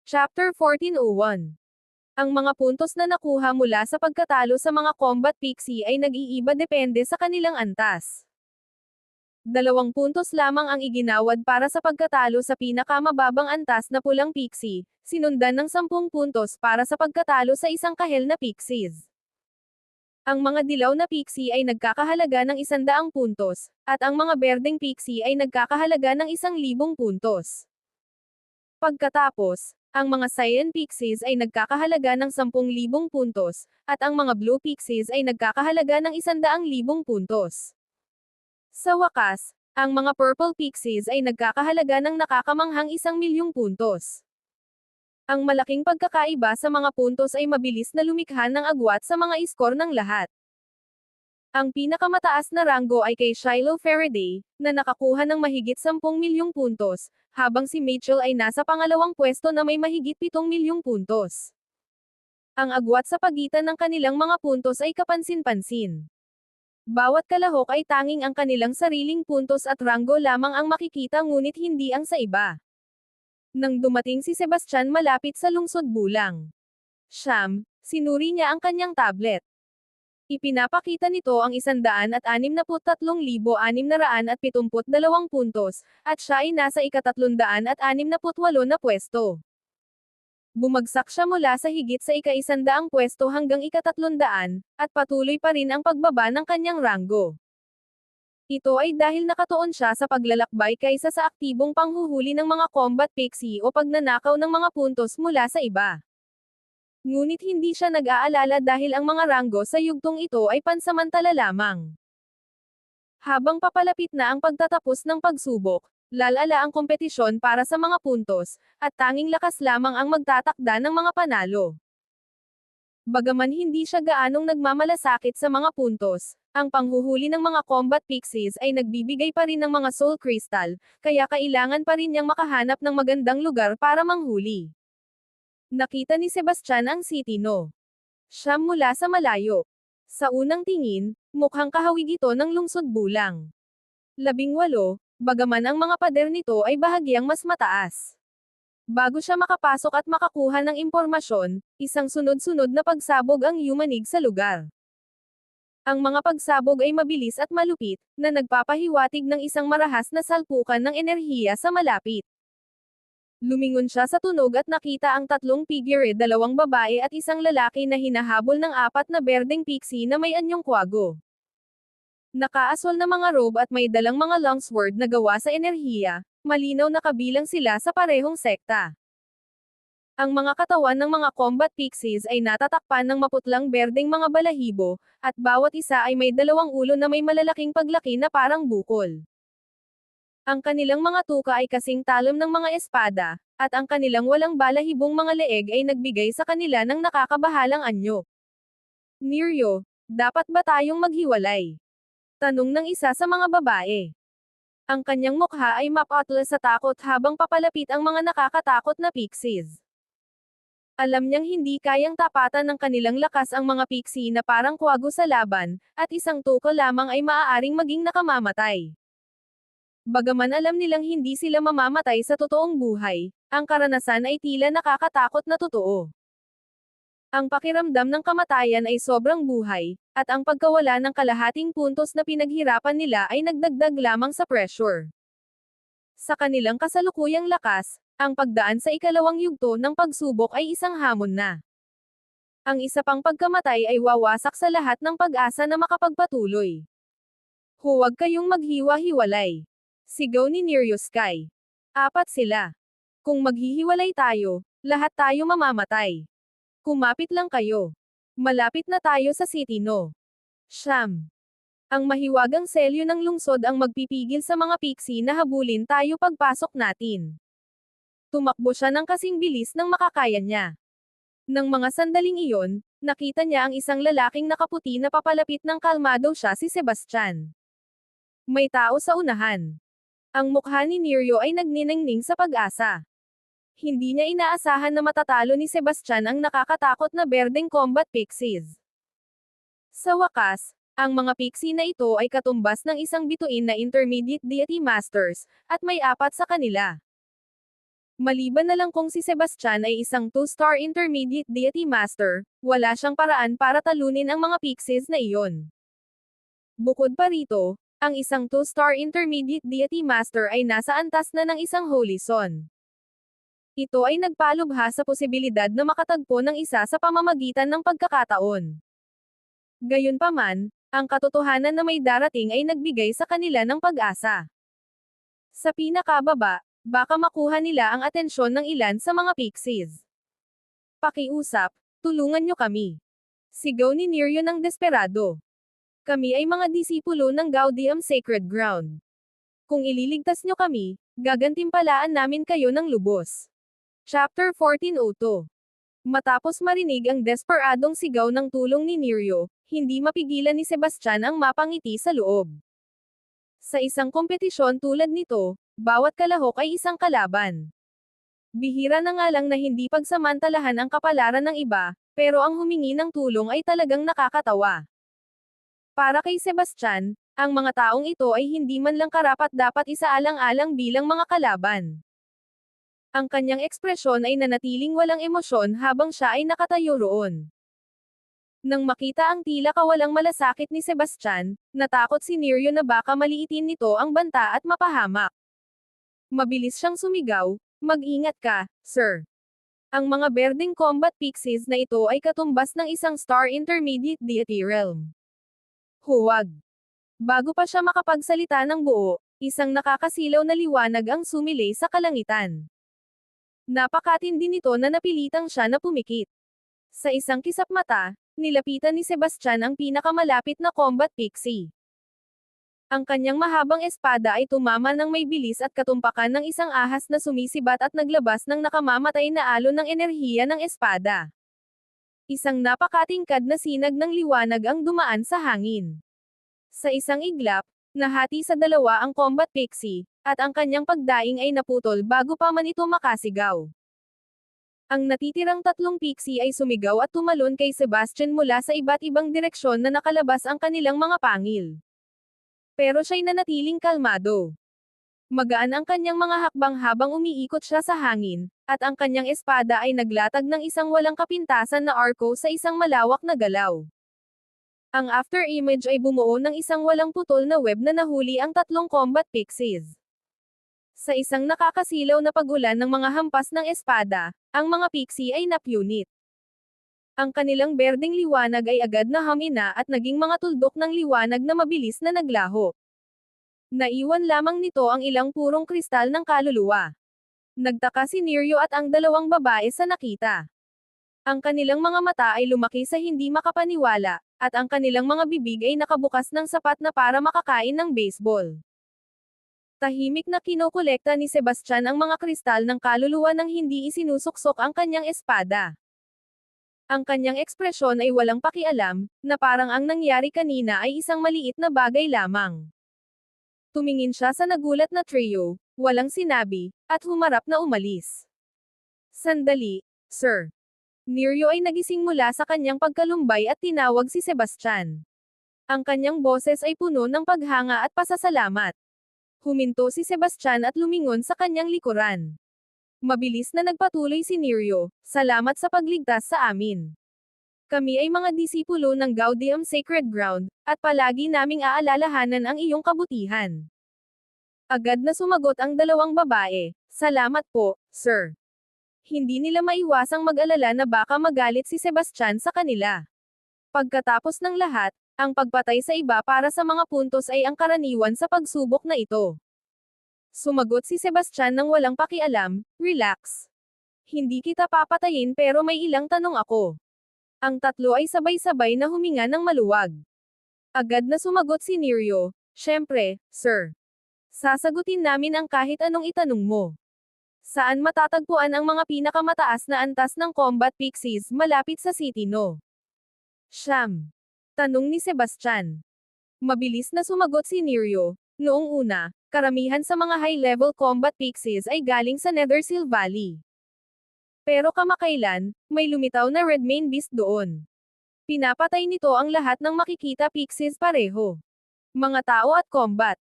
Chapter 1401. Ang mga puntos na nakuha mula sa pagkatalo sa mga combat pixie ay nag-iiba depende sa kanilang antas. 2 puntos lamang ang iginawad para sa pagkatalo sa pinakamababang antas na pulang pixie, sinundan ng 10 puntos para sa pagkatalo sa isang kahel na pixies. Ang mga dilaw na pixie ay nagkakahalaga ng 100 puntos, at ang mga berdeng pixie ay nagkakahalaga ng 1,000 puntos. Pagkatapos, ang mga cyan pixies ay nagkakahalaga ng 10,000 puntos, at ang mga blue pixies ay nagkakahalaga ng 100,000 puntos. Sa wakas, ang mga purple pixies ay nagkakahalaga ng nakakamanghang 1,000,000 puntos. Ang malaking pagkakaiba sa mga puntos ay mabilis na lumikha ng agwat sa mga iskor ng lahat. Ang pinakamataas na ranggo ay kay Shiloh Faraday, na nakakuha ng mahigit 10,000,000 puntos, habang si Mitchell ay nasa pangalawang pwesto na may mahigit 7,000,000 puntos. Ang agwat sa pagitan ng kanilang mga puntos ay kapansin-pansin. Bawat kalahok ay tanging ang kanilang sariling puntos at ranggo lamang ang makikita ngunit hindi ang sa iba. Nang dumating si Sebastian malapit sa lungsod bulang. Sinuri niya ang kanyang tablet. Ipinapakita nito ang 163,672 puntos, at siya ay nasa ika-368 na pwesto. Bumagsak siya mula sa higit sa ika-100 pwesto hanggang ika-300, at patuloy pa rin ang pagbaba ng kanyang ranggo. Ito ay dahil nakatuon siya sa paglalakbay kaysa sa aktibong panghuhuli ng mga combat pixie o pagnanakaw ng mga puntos mula sa iba. Ngunit hindi siya nag-aalala dahil ang mga ranggo sa yugtong ito ay pansamantala lamang. Habang papalapit na ang pagtatapos ng pagsubok, lalala ang kompetisyon para sa mga puntos, at tanging lakas lamang ang magtatakda ng mga panalo. Bagaman hindi siya gaanong nagmamalasakit sa mga puntos, ang panghuhuli ng mga combat pixies ay nagbibigay pa rin ng mga soul crystal, kaya kailangan pa rin niyang makahanap ng magandang lugar para manghuli. Nakita ni Sebastian ang City No. Siyam mula sa malayo. Sa unang tingin, mukhang kahawig ito ng lungsod bulang. 18, bagaman ang mga pader nito ay bahagyang mas mataas. Bago siya makapasok at makakuha ng impormasyon, isang sunod-sunod na pagsabog ang yumanig sa lugar. Ang mga pagsabog ay mabilis at malupit, na nagpapahiwatig ng isang marahas na salpukan ng enerhiya sa malapit. Lumingon siya sa tunog at nakita ang 3 figure, 2 babae at isang lalaki na hinahabol ng 4 na berdeng pixie na may anyong kwago. Nakaasol na mga robe at may dalang mga longsword na gawa sa enerhiya, malinaw na kabilang sila sa parehong sekta. Ang mga katawan ng mga combat pixies ay natatakpan ng maputlang berdeng mga balahibo, at bawat isa ay may 2 ulo na may malalaking paglaki na parang bukol. Ang kanilang mga tuka ay kasing talam ng mga espada, at ang kanilang walang balahibong mga leeg ay nagbigay sa kanila ng nakakabahalang anyo. Neryo, dapat ba tayong maghiwalay? Tanong ng isa sa mga babae. Ang kanyang mukha ay mapatol sa takot habang papalapit ang mga nakakatakot na pixies. Alam niyang hindi kayang tapatan ng kanilang lakas ang mga pixie na parang kwago sa laban, at isang tuka lamang ay maaaring maging nakamamatay. Bagaman alam nilang hindi sila mamamatay sa totoong buhay, ang karanasan ay tila nakakatakot na totoo. Ang pakiramdam ng kamatayan ay sobrang buhay, at ang pagkawala ng kalahating puntos na pinaghirapan nila ay nagdagdag lamang sa pressure. Sa kanilang kasalukuyang lakas, ang pagdaan sa ikalawang yugto ng pagsubok ay isang hamon na. Ang isa pang pagkamatay ay wawasak sa lahat ng pag-asa na makapagpatuloy. Huwag kayong maghiwa-hiwalay. Sigaw ni Neryo Sky. 4 sila. Kung maghihiwalay tayo, lahat tayo mamamatay. Kumapit lang kayo. Malapit na tayo sa City No. Siyam. Ang mahiwagang selyo ng lungsod ang magpipigil sa mga pixie na habulin tayo pagpasok natin. Tumakbo siya ng kasing bilis ng makakaya niya. Nang mga sandaling iyon, nakita niya ang isang lalaking nakaputi na papalapit ng kalmado siya si Sebastian. May tao sa unahan. Ang mukha ni Neryo ay nagniningning sa pag-asa. Hindi niya inaasahan na matatalo ni Sebastian ang nakakatakot na berdeng combat pixies. Sa wakas, ang mga pixie na ito ay katumbas ng isang bituin na intermediate deity masters, at may 4 sa kanila. Maliban na lang kung si Sebastian ay isang 2-star intermediate deity master, wala siyang paraan para talunin ang mga pixies na iyon. Bukod pa rito, ang isang 2-star intermediate deity master ay nasa antas na ng isang holy son. Ito ay nagpalubha sa posibilidad na makatagpo ng isa sa pamamagitan ng pagkakataon. Gayunpaman, ang katotohanan na may darating ay nagbigay sa kanila ng pag-asa. Sa pinakababa, baka makuha nila ang atensyon ng ilan sa mga pixies. Pakiusap, tulungan nyo kami. Sigaw ni Nerio ng desperado. Kami ay mga disipulo ng Gaudium Sacred Ground. Kung ililigtas nyo kami, gagantimpalaan namin kayo ng lubos. Chapter 1402. Matapos marinig ang desperadong sigaw ng tulong ni Nerio, hindi mapigilan ni Sebastian ang mapangiti sa loob. Sa isang kompetisyon tulad nito, bawat kalahok ay isang kalaban. Bihira na nga lang na hindi pagsamantalahan ang kapalaran ng iba, pero ang humingi ng tulong ay talagang nakakatawa. Para kay Sebastian, ang mga taong ito ay hindi man lang karapat-dapat isaalang-alang bilang mga kalaban. Ang kanyang ekspresyon ay nanatiling walang emosyon habang siya ay nakatayo roon. Nang makita ang tila kawalang malasakit ni Sebastian, natakot si Nerio na baka maliitin nito ang banta at mapahamak. Mabilis siyang sumigaw, "Mag-ingat ka, sir. Ang mga berdeng combat pixies na ito ay katumbas ng isang star intermediate deity realm." Huwag. Bago pa siya makapagsalita ng buo, isang nakakasilaw na liwanag ang sumilay sa kalangitan. Napakatindi nito na napilitang siya na pumikit. Sa isang kisap mata, nilapitan ni Sebastian ang pinakamalapit na combat pixie. Ang kanyang mahabang espada ay tumama ng may bilis at katumpakan ng isang ahas na sumisibat at naglabas ng nakamamatay na alon ng enerhiya ng espada. Isang napakatingkad na sinag ng liwanag ang dumaan sa hangin. Sa isang iglap, nahati sa dalawa ang combat pixie, at ang kanyang pagdaing ay naputol bago pa man ito makasigaw. Ang natitirang tatlong pixie ay sumigaw at tumalon kay Sebastian mula sa iba't ibang direksyon na nakalabas ang kanilang mga pangil. Pero siya'y nanatiling kalmado. Magaan ang kanyang mga hakbang habang umiikot siya sa hangin, at ang kanyang espada ay naglatag ng isang walang kapintasan na arco sa isang malawak na galaw. Ang after image ay bumuo ng isang walang putol na web na nahuli ang tatlong combat pixies. Sa isang nakakasilaw na pagulan ng mga hampas ng espada, ang mga pixie ay napunit. Ang kanilang berdeng liwanag ay agad na hamina at naging mga tuldok ng liwanag na mabilis na naglaho. Naiwan lamang nito ang ilang purong kristal ng kaluluwa. Nagtaka si Nerio at ang dalawang babae sa nakita. Ang kanilang mga mata ay lumaki sa hindi makapaniwala, at ang kanilang mga bibig ay nakabukas ng sapat na para makakain ng baseball. Tahimik na kinokolekta ni Sebastian ang mga kristal ng kaluluwa nang hindi isinusuksok ang kanyang espada. Ang kanyang ekspresyon ay walang pakialam, na parang ang nangyari kanina ay isang maliit na bagay lamang. Tumingin siya sa nagulat na trio, walang sinabi, at humarap na umalis. Sandali, sir. Nerio ay nagising mula sa kanyang pagkalumbay at tinawag si Sebastian. Ang kanyang boses ay puno ng paghanga at pasasalamat. Huminto si Sebastian at lumingon sa kanyang likuran. Mabilis na nagpatuloy si Nerio, "Salamat sa pagligtas sa amin. Kami ay mga disipulo ng Gaudium Sacred Ground, at palagi naming aalalahanan ang iyong kabutihan." Agad na sumagot ang dalawang babae, "Salamat po, sir." Hindi nila maiwasang mag-alala na baka magalit si Sebastian sa kanila. Pagkatapos ng lahat, ang pagpatay sa iba para sa mga puntos ay ang karaniwan sa pagsubok na ito. Sumagot si Sebastian nang walang pakialam, "Relax. Hindi kita papatayin pero may ilang tanong ako." Ang tatlo ay sabay-sabay na huminga ng maluwag. Agad na sumagot si Nerio, "Syempre, sir. Sasagutin namin ang kahit anong itanong mo. Saan matatagpuan ang mga pinakamataas na antas ng combat pixies malapit sa City No? Siyam. Tanong ni Sebastian. Mabilis na sumagot si Nerio, "Noong una, karamihan sa mga high-level combat pixies ay galing sa Netherseal Valley. Pero kamakailan, may lumitaw na Red Mane Beast doon. Pinapatay nito ang lahat ng makikita pixies pareho. Mga tao at combat.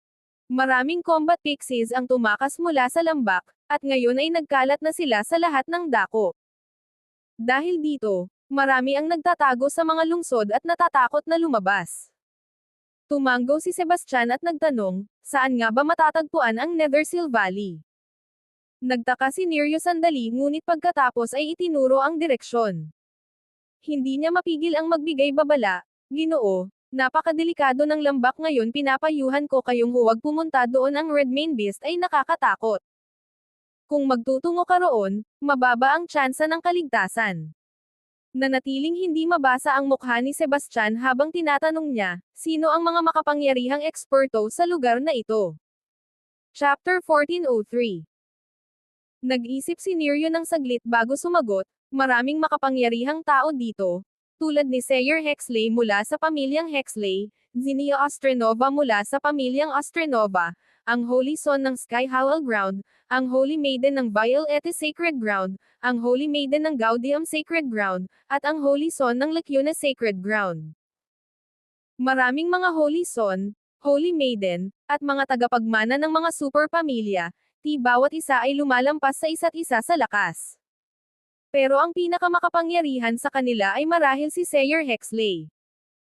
Maraming combat pixies ang tumakas mula sa lambak, at ngayon ay nagkalat na sila sa lahat ng dako. Dahil dito, marami ang nagtatago sa mga lungsod at natatakot na lumabas. Tumanggo si Sebastian at nagtanong, saan nga ba matatagpuan ang Nethersil Valley? Nagtaka si Neryo sandali ngunit pagkatapos ay itinuro ang direksyon. Hindi niya mapigil ang magbigay babala, Ginoo, napakadelikado ng lambak ngayon pinapayuhan ko kayong huwag pumunta doon ang Red Mane Beast ay nakakatakot. Kung magtutungo ka roon, mababa ang tsansa ng kaligtasan. Nanatiling hindi mabasa ang mukha ni Sebastian habang tinatanong niya, sino ang mga makapangyarihang eksperto sa lugar na ito? Chapter 1403. Nag-isip si Neryo ng saglit bago sumagot, maraming makapangyarihang tao dito, tulad ni Sayer Hexley mula sa pamilyang Hexley, Zinnia Ostrenova mula sa pamilyang Ostrenova, ang Holy Son ng Sky Howl Ground, ang Holy Maiden ng Violeta Sacred Ground, ang Holy Maiden ng Gaudium Sacred Ground, at ang Holy Son ng Lacuna Sacred Ground. Maraming mga Holy Son, Holy Maiden, at mga tagapagmana ng mga super pamilya, bawat isa ay lumalampas sa isa't isa sa lakas. Pero ang pinakamakapangyarihan sa kanila ay marahil si Sayer Hexley.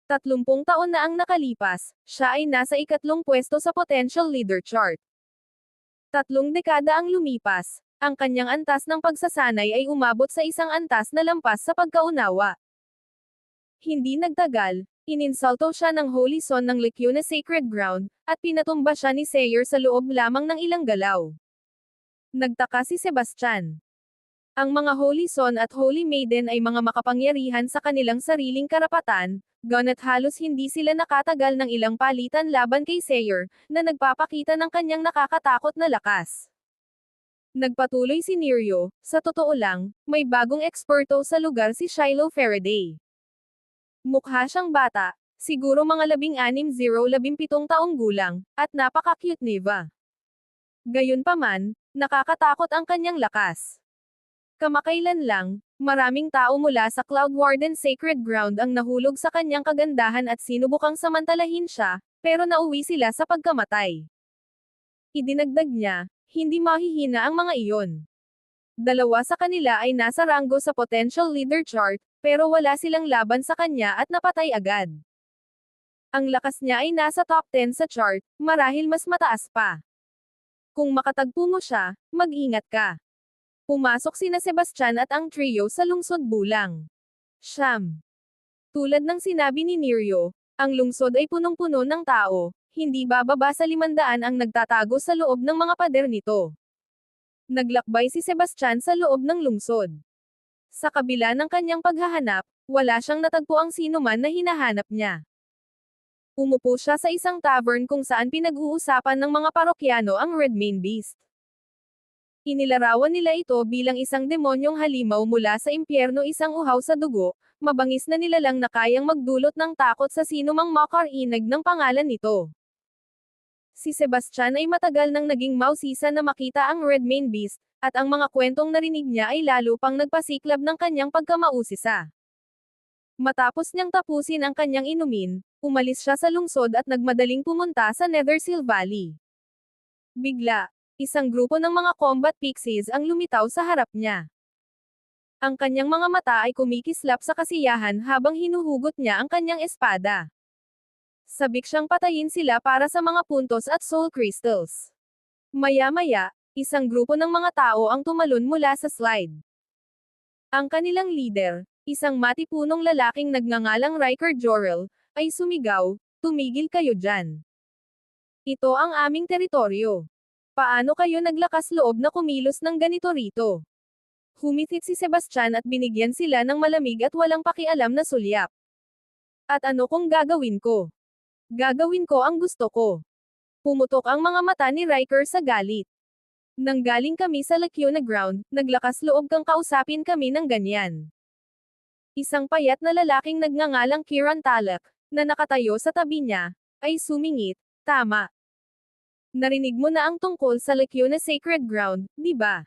30 taon na ang nakalipas, siya ay nasa ikatlong pwesto sa potential leader chart. 3 dekada ang lumipas, ang kanyang antas ng pagsasanay ay umabot sa isang antas na lampas sa pagkaunawa. Hindi nagtagal, ininsulto siya ng Holy Son ng Lacuna Sacred Ground, at pinatumba siya ni Sayer sa loob lamang ng ilang galaw. Nagtaka si Sebastian. Ang mga Holy Son at Holy Maiden ay mga makapangyarihan sa kanilang sariling karapatan, ganat halos hindi sila nakatagal ng ilang palitan laban kay Sayer, na nagpapakita ng kanyang nakakatakot na lakas. Nagpatuloy si Neryo, sa totoo lang, may bagong eksperto sa lugar si Shiloh Faraday. Mukha siyang bata, siguro mga 16-17 taong gulang, at napaka-cute niva. Gayunpaman, nakakatakot ang kanyang lakas. Kamakailan lang, maraming tao mula sa Cloudwarden Sacred Ground ang nahulog sa kanyang kagandahan at sinubukang samantalahin siya, pero nauwi sila sa pagkamatay. Idinagdag niya, hindi mahihina ang mga iyon. 2 sa kanila ay nasa ranggo sa potential leader chart, pero wala silang laban sa kanya at napatay agad. Ang lakas niya ay nasa top 10 sa chart, marahil mas mataas pa. Kung makatagpo mo siya, mag-ingat ka. Pumasok sina Sebastian at ang trio sa lungsod Bulang. Siyam. Tulad ng sinabi ni Neryo, ang lungsod ay punong-puno ng tao, hindi bababa sa 500 ang nagtatago sa loob ng mga pader nito. Naglakbay si Sebastian sa loob ng lungsod. Sa kabila ng kanyang paghahanap, wala siyang natagpuang sinuman na hinahanap niya. Umupo siya sa isang tavern kung saan pinag-uusapan ng mga parokyano ang Red Mane Beast. Inilarawan nila ito bilang isang demonyong halimaw mula sa impyerno, isang uhaw sa dugo, mabangis na nilalang na kayang magdulot ng takot sa sinumang makarinig ng pangalan nito. Si Sebastian ay matagal nang naging mausisa na makita ang Red Mane Beast, at ang mga kwentong narinig niya ay lalo pang nagpasiklab ng kanyang pagkamausisa. Matapos niyang tapusin ang kanyang inumin, umalis siya sa lungsod at nagmadaling pumunta sa Nethersil Valley. Bigla, isang grupo ng mga combat pixies ang lumitaw sa harap niya. Ang kanyang mga mata ay kumikislap sa kasiyahan habang hinuhugot niya ang kanyang espada. Sabik siyang patayin sila para sa mga puntos at soul crystals. Maya-maya, isang grupo ng mga tao ang tumalon mula sa slide. Ang kanilang leader, isang matipunong lalaking nagngangalang Riker Jorel, ay sumigaw, "Tumigil kayo dyan. Ito ang aming teritoryo. Paano kayo naglakas loob na kumilos ng ganito rito?" Humithit si Sebastian at binigyan sila ng malamig at walang pakialam na sulyap. "At ano kung gagawin ko? Gagawin ko ang gusto ko." Pumutok ang mga mata ni Riker sa galit. "Nanggaling kami sa Lacuna Ground, naglakas loob kang kausapin kami ng ganyan." Isang payat na lalaking nagngangalang Kiran Talak, na nakatayo sa tabi niya, ay sumingit, "Tama. Narinig mo na ang tungkol sa Lacuna Sacred Ground, di ba?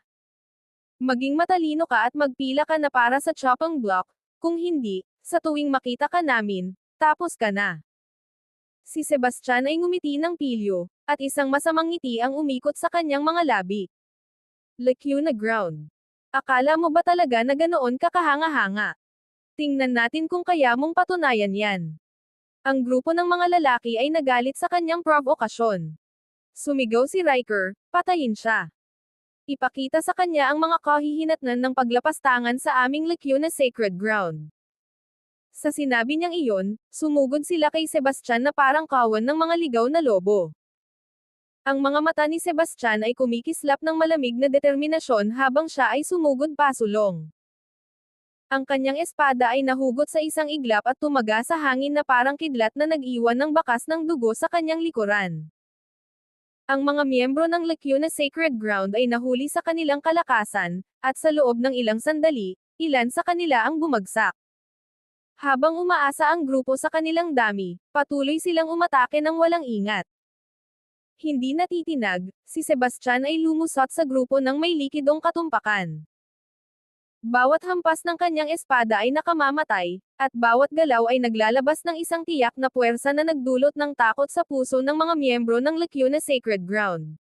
Maging matalino ka at magpila ka na para sa chopping block, kung hindi, sa tuwing makita ka namin, tapos ka na." Si Sebastian ay ngumiti ng pilyo, at isang masamang ngiti ang umikot sa kanyang mga labi. Lacuna Ground. Akala mo ba talaga na ganoon ka kahanga-hanga? Tingnan natin kung kaya mong patunayan yan. Ang grupo ng mga lalaki ay nagalit sa kanyang provokasyon. Sumigaw si Riker, patayin siya. Ipakita sa kanya ang mga kahihinatnan ng paglapastangan sa aming Lacuna Sacred Ground. Sa sinabi niyang iyon, sumugod sila kay Sebastian na parang kawan ng mga ligaw na lobo. Ang mga mata ni Sebastian ay kumikislap ng malamig na determinasyon habang siya ay sumugod pasulong. Ang kanyang espada ay nahugot sa isang iglap at tumaga sa hangin na parang kidlat na nag-iwan ng bakas ng dugo sa kanyang likuran. Ang mga miyembro ng Lacuna Sacred Ground ay nahuli sa kanilang kalakasan, at sa loob ng ilang sandali, ilan sa kanila ang bumagsak. Habang umaasa ang grupo sa kanilang dami, patuloy silang umatake ng walang ingat. Hindi natitinag, si Sebastian ay lumusot sa grupo ng may likidong katumpakan. Bawat hampas ng kanyang espada ay nakamamatay, at bawat galaw ay naglalabas ng isang tiyak na puwersa na nagdulot ng takot sa puso ng mga miyembro ng Lacuna Sacred Ground.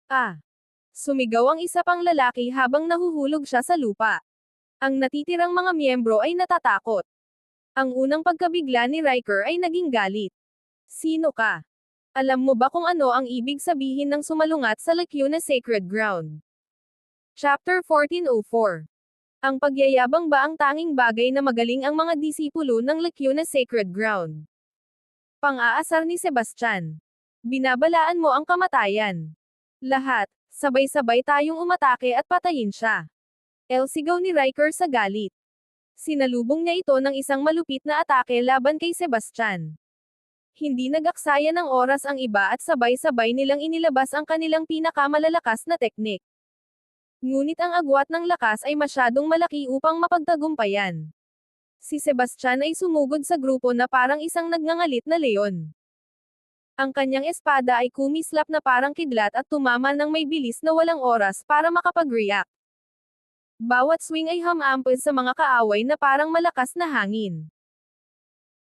Ah! Sumigaw ang isa pang lalaki habang nahuhulog siya sa lupa. Ang natitirang mga miyembro ay natatakot. Ang unang pagkabigla ni Riker ay naging galit. Sino ka? Alam mo ba kung ano ang ibig sabihin ng sumalungat sa Lacuna Sacred Ground? Chapter 1404. Ang pagyayabang ba ang tanging bagay na magaling ang mga disipulo ng Lacuna Sacred Ground? Pang-aasar ni Sebastian. Binabalaan mo ang kamatayan. Lahat, sabay-sabay tayong umatake at patayin siya. Sigaw ni Riker sa galit. Sinalubong niya ito ng isang malupit na atake laban kay Sebastian. Hindi nag-aksaya ng oras ang iba at sabay-sabay nilang inilabas ang kanilang pinakamalalakas na teknik. Ngunit ang agwat ng lakas ay masyadong malaki upang mapagtagumpayan. Si Sebastian ay sumugod sa grupo na parang isang nagngangalit na leon. Ang kanyang espada ay kumislap na parang kidlat at tumama ng may bilis na walang oras para makapag-react. Bawat swing ay hamampes sa mga kaaway na parang malakas na hangin.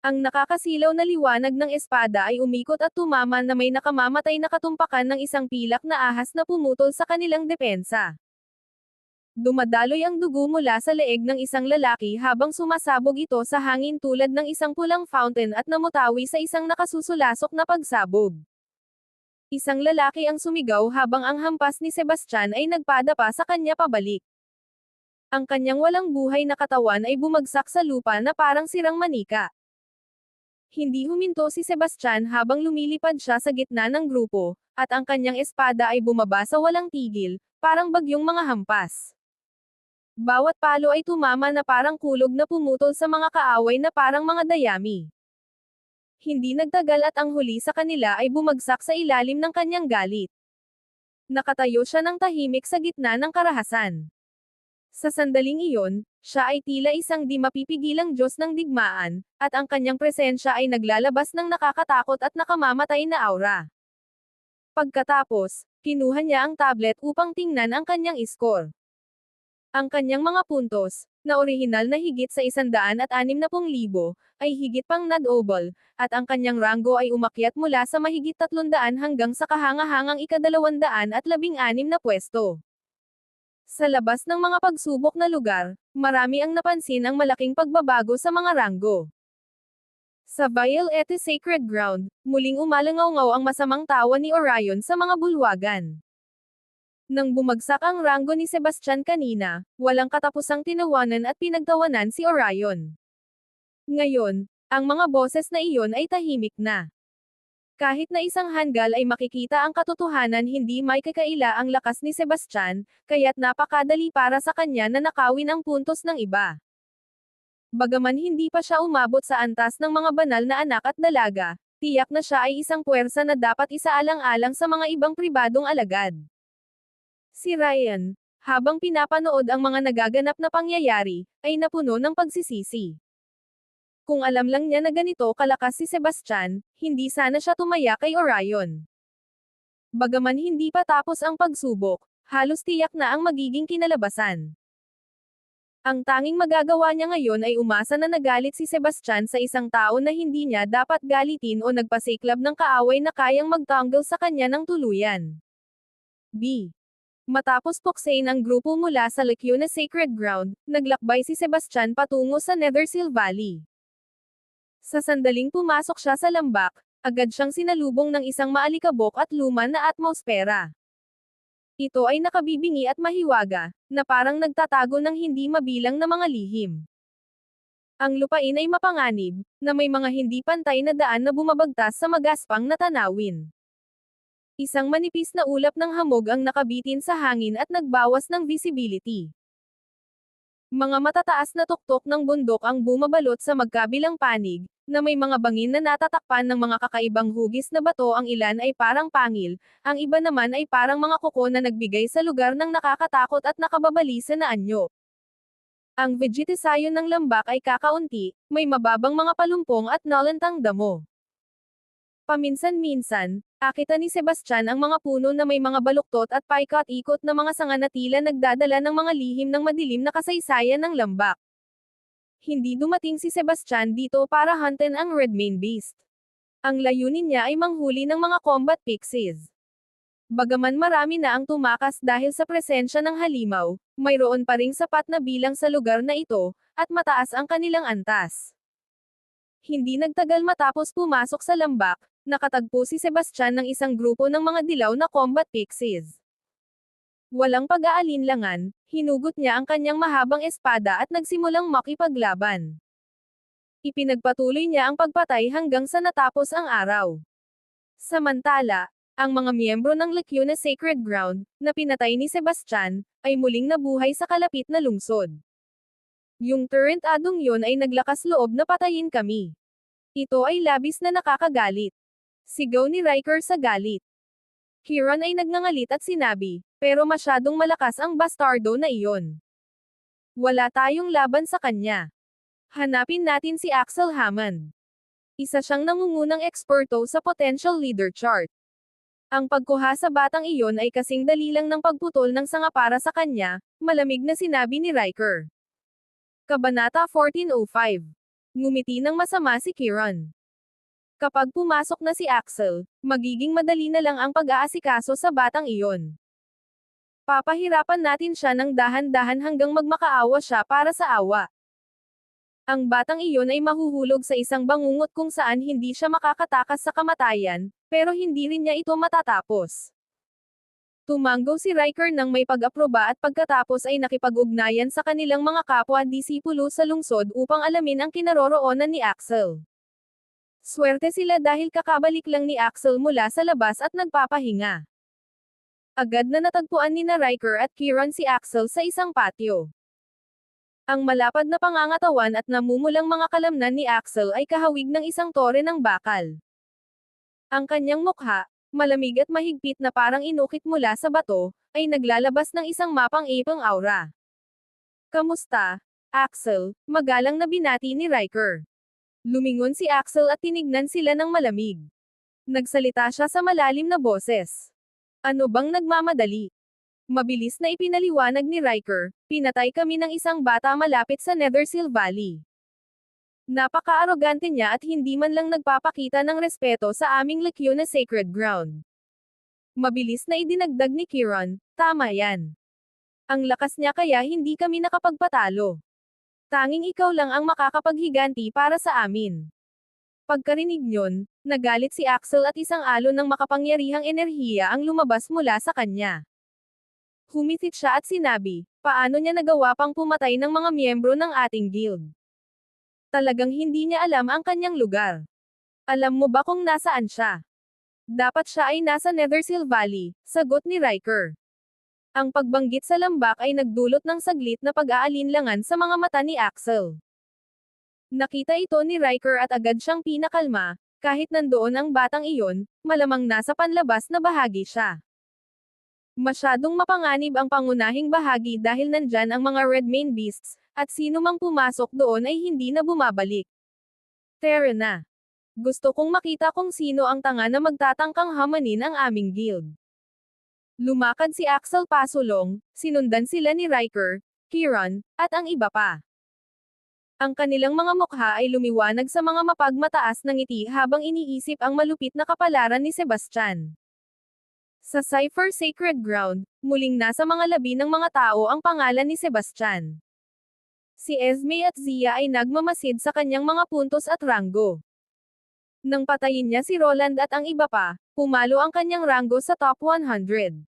Ang nakakasilaw na liwanag ng espada ay umikot at tumama na may nakamamatay na katumpakan ng isang pilak na ahas na pumutol sa kanilang depensa. Dumadaloy ang dugo mula sa leeg ng isang lalaki habang sumasabog ito sa hangin tulad ng isang pulang fountain at namutawi sa isang nakasusulasok na pagsabog. Isang lalaki ang sumigaw habang ang hampas ni Sebastian ay nagpadapa sa kanya pabalik. Ang kanyang walang buhay na katawan ay bumagsak sa lupa na parang sirang manika. Hindi huminto si Sebastian habang lumilipad siya sa gitna ng grupo, at ang kanyang espada ay bumaba sa walang tigil, parang bagyong mga hampas. Bawat palo ay tumama na parang kulog na pumutol sa mga kaaway na parang mga dayami. Hindi nagtagal at ang huli sa kanila ay bumagsak sa ilalim ng kanyang galit. Nakatayo siya ng tahimik sa gitna ng karahasan. Sa sandaling iyon, siya ay tila isang di mapipigilang Diyos ng digmaan, at ang kanyang presensya ay naglalabas ng nakakatakot at nakamamatay na aura. Pagkatapos, kinuha niya ang tablet upang tingnan ang kanyang score. Ang kanyang mga puntos, na orihinal na higit sa 160,000, ay higit pang nadobol, at ang kanyang ranggo ay umakyat mula sa mahigit 300 hanggang sa kahangahangang ika-216 na pwesto. Sa labas ng mga pagsubok na lugar, marami ang napansin ang malaking pagbabago sa mga ranggo. Sa Violette Sacred Ground, muling umalangaw-ngaw ang masamang tawa ni Orion sa mga bulwagan. Nang bumagsak ang ranggo ni Sebastian kanina, walang katapusang tinawanan at pinagtawanan si Orion. Ngayon, ang mga boses na iyon ay tahimik na. Kahit na isang hanggal ay makikita ang katotohanan, hindi may kakaila ang lakas ni Sebastian, kaya't napakadali para sa kanya na nakawin ang puntos ng iba. Bagaman hindi pa siya umabot sa antas ng mga banal na anak at dalaga, tiyak na siya ay isang puwersa na dapat isaalang-alang sa mga ibang pribadong alagad. Si Ryan, habang pinapanood ang mga nagaganap na pangyayari, ay napuno ng pagsisisi. Kung alam lang niya na ganito kalakas si Sebastian, hindi sana siya tumaya kay Orion. Bagaman hindi pa tapos ang pagsubok, halos tiyak na ang magiging kinalabasan. Ang tanging magagawa niya ngayon ay umasa na nagalit si Sebastian sa isang tao na hindi niya dapat galitin o nagpasiklab ng kaaway na kayang magtanggol sa kanya ng tuluyan. B. Matapos puksain ang grupo mula sa Lacuna Sacred Ground, naglakbay si Sebastian patungo sa Nethersil Valley. Sa sandaling pumasok siya sa lambak, agad siyang sinalubong ng isang maalikabok at luma na atmosfera. Ito ay nakabibingi at mahiwaga, na parang nagtatago ng hindi mabilang na mga lihim. Ang lupain ay mapanganib, na may mga hindi pantay na daan na bumabagtas sa magaspang na tanawin. Isang manipis na ulap ng hamog ang nakabitin sa hangin at nagbawas ng visibility. Mga matataas na tuktok ng bundok ang bumabalot sa magkabilang panig, na may mga bangin na natatakpan ng mga kakaibang hugis na bato. Ang ilan ay parang pangil, ang iba naman ay parang mga kuko na nagbigay sa lugar ng nakakatakot at nakababalisa na anyo. Ang vegetasyon ng lambak ay kakaunti, may mababang mga palumpong at nalantang damo. Paminsan-minsan, akita ni Sebastian ang mga puno na may mga baluktot at paikot-ikot na mga sanga na tila nagdadala ng mga lihim ng madilim na kasaysayan ng lambak. Hindi dumating si Sebastian dito para huntin ang Redmane Beast. Ang layunin niya ay manghuli ng mga combat pixies. Bagaman marami na ang tumakas dahil sa presensya ng halimaw, mayroon pa ring sapat na bilang sa lugar na ito, at mataas ang kanilang antas. Hindi nagtagal matapos pumasok sa lambak, nakatagpo si Sebastian ng isang grupo ng mga dilaw na combat pixies. Walang pag-aalinlangan, hinugot niya ang kanyang mahabang espada at nagsimulang makipaglaban. Ipinagpatuloy niya ang pagpatay hanggang sa natapos ang araw. Samantala, ang mga miyembro ng Lacuna Sacred Ground, na pinatay ni Sebastian, ay muling nabuhay sa kalapit na lungsod. Yung turret adong yon ay naglakas loob na patayin kami. Ito ay labis na nakakagalit. Sigaw ni Riker sa galit. Kieran ay nagngangalit at sinabi, pero masyadong malakas ang bastardo na iyon. Wala tayong laban sa kanya. Hanapin natin si Axel Hammond. Isa siyang nangungunang eksperto sa potential leader chart. Ang pagkuha sa batang iyon ay kasing dali lang ng pagputol ng sanga para sa kanya, malamig na sinabi ni Riker. Kabanata 1405. Ngumiti ng masama si Kieran. Kapag pumasok na si Axel, magiging madali na lang ang pag-aasikaso sa batang iyon. Papahirapan natin siya ng dahan-dahan hanggang magmakaawa siya para sa awa. Ang batang iyon ay mahuhulog sa isang bangungot kung saan hindi siya makakatakas sa kamatayan, pero hindi rin niya ito matatapos. Tumanggo si Riker nang may pag-aproba at pagkatapos ay nakipag-ugnayan sa kanilang mga kapwa-disipulo sa lungsod upang alamin ang kinaroroonan ni Axel. Swerte sila dahil kakabalik lang ni Axel mula sa labas at nagpapahinga. Agad na natagpuan ni Riker at Kieran si Axel sa isang patio. Ang malapad na pangangatawan at namumulang mga kalamnan ni Axel ay kahawig ng isang tore ng bakal. Ang kanyang mukha, malamig at mahigpit na parang inukit mula sa bato, ay naglalabas ng isang mapang-ipang aura. Kamusta, Axel? Magalang na binati ni Riker. Lumingon si Axel at tinignan sila ng malamig. Nagsalita siya sa malalim na boses. Ano bang nagmamadali? Mabilis na ipinaliwanag ni Riker, pinatay kami ng isang bata malapit sa Nethersil Valley. Napaka-arogante niya at hindi man lang nagpapakita ng respeto sa aming Lacuna Sacred Ground. Mabilis na idinagdag ni Kieran, tama yan. Ang lakas niya kaya hindi kami nakapagpatalo. Tanging ikaw lang ang makakapaghiganti para sa amin. Pagkarinig niyon, nagalit si Axel at isang alon ng makapangyarihang enerhiya ang lumabas mula sa kanya. Humitit siya at sinabi, paano niya nagawa pang pumatay ng mga miyembro ng ating guild? Talagang hindi niya alam ang kanyang lugar. Alam mo ba kung nasaan siya? Dapat siya ay nasa Nethersil Valley, sagot ni Riker. Ang pagbanggit sa lambak ay nagdulot ng saglit na pag-aalinlangan sa mga mata ni Axel. Nakita ito ni Riker at agad siyang pinakalma, kahit nandoon ang batang iyon, malamang nasa panlabas na bahagi siya. Masyadong mapanganib ang pangunahing bahagi dahil nandyan ang mga Redmane Beasts, at sino mang pumasok doon ay hindi na bumabalik. Tara na. Gusto kong makita kung sino ang tanga na magtatangkang hamanin ang aming guild. Lumakad si Axel pasulong, sinundan sila ni Riker, Kieran, at ang iba pa. Ang kanilang mga mukha ay lumiwanag sa mga mapagmataas na ngiti habang iniisip ang malupit na kapalaran ni Sebastian. Sa Cypher Sacred Ground, muling nasa mga labi ng mga tao ang pangalan ni Sebastian. Si Esme at Zia ay nagmamasid sa kanyang mga puntos at ranggo. Nang patayin niya si Roland at ang iba pa, pumalo ang kanyang ranggo sa top 100.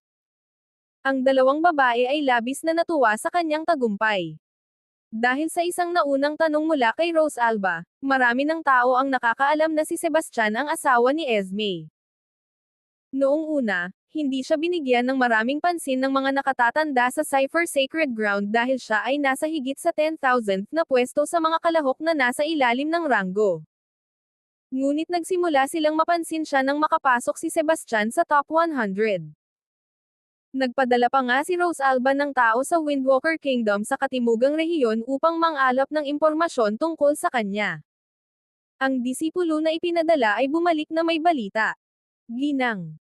Ang dalawang babae ay labis na natuwa sa kanyang tagumpay. Dahil sa isang naunang tanong mula kay Rose Alba, marami ng tao ang nakakaalam na si Sebastian ang asawa ni Esme. Noong una, hindi siya binigyan ng maraming pansin ng mga nakatatanda sa Cypher Sacred Ground dahil siya ay nasa higit sa 10,000 na pwesto sa mga kalahok na nasa ilalim ng ranggo. Ngunit nagsimula silang mapansin siya nang makapasok si Sebastian sa top 100. Nagpadala pa nga si Rose Alba ng tao sa Windwalker Kingdom sa katimugang rehiyon upang mangalap ng impormasyon tungkol sa kanya. Ang disipulo na ipinadala ay bumalik na may balita. Ginang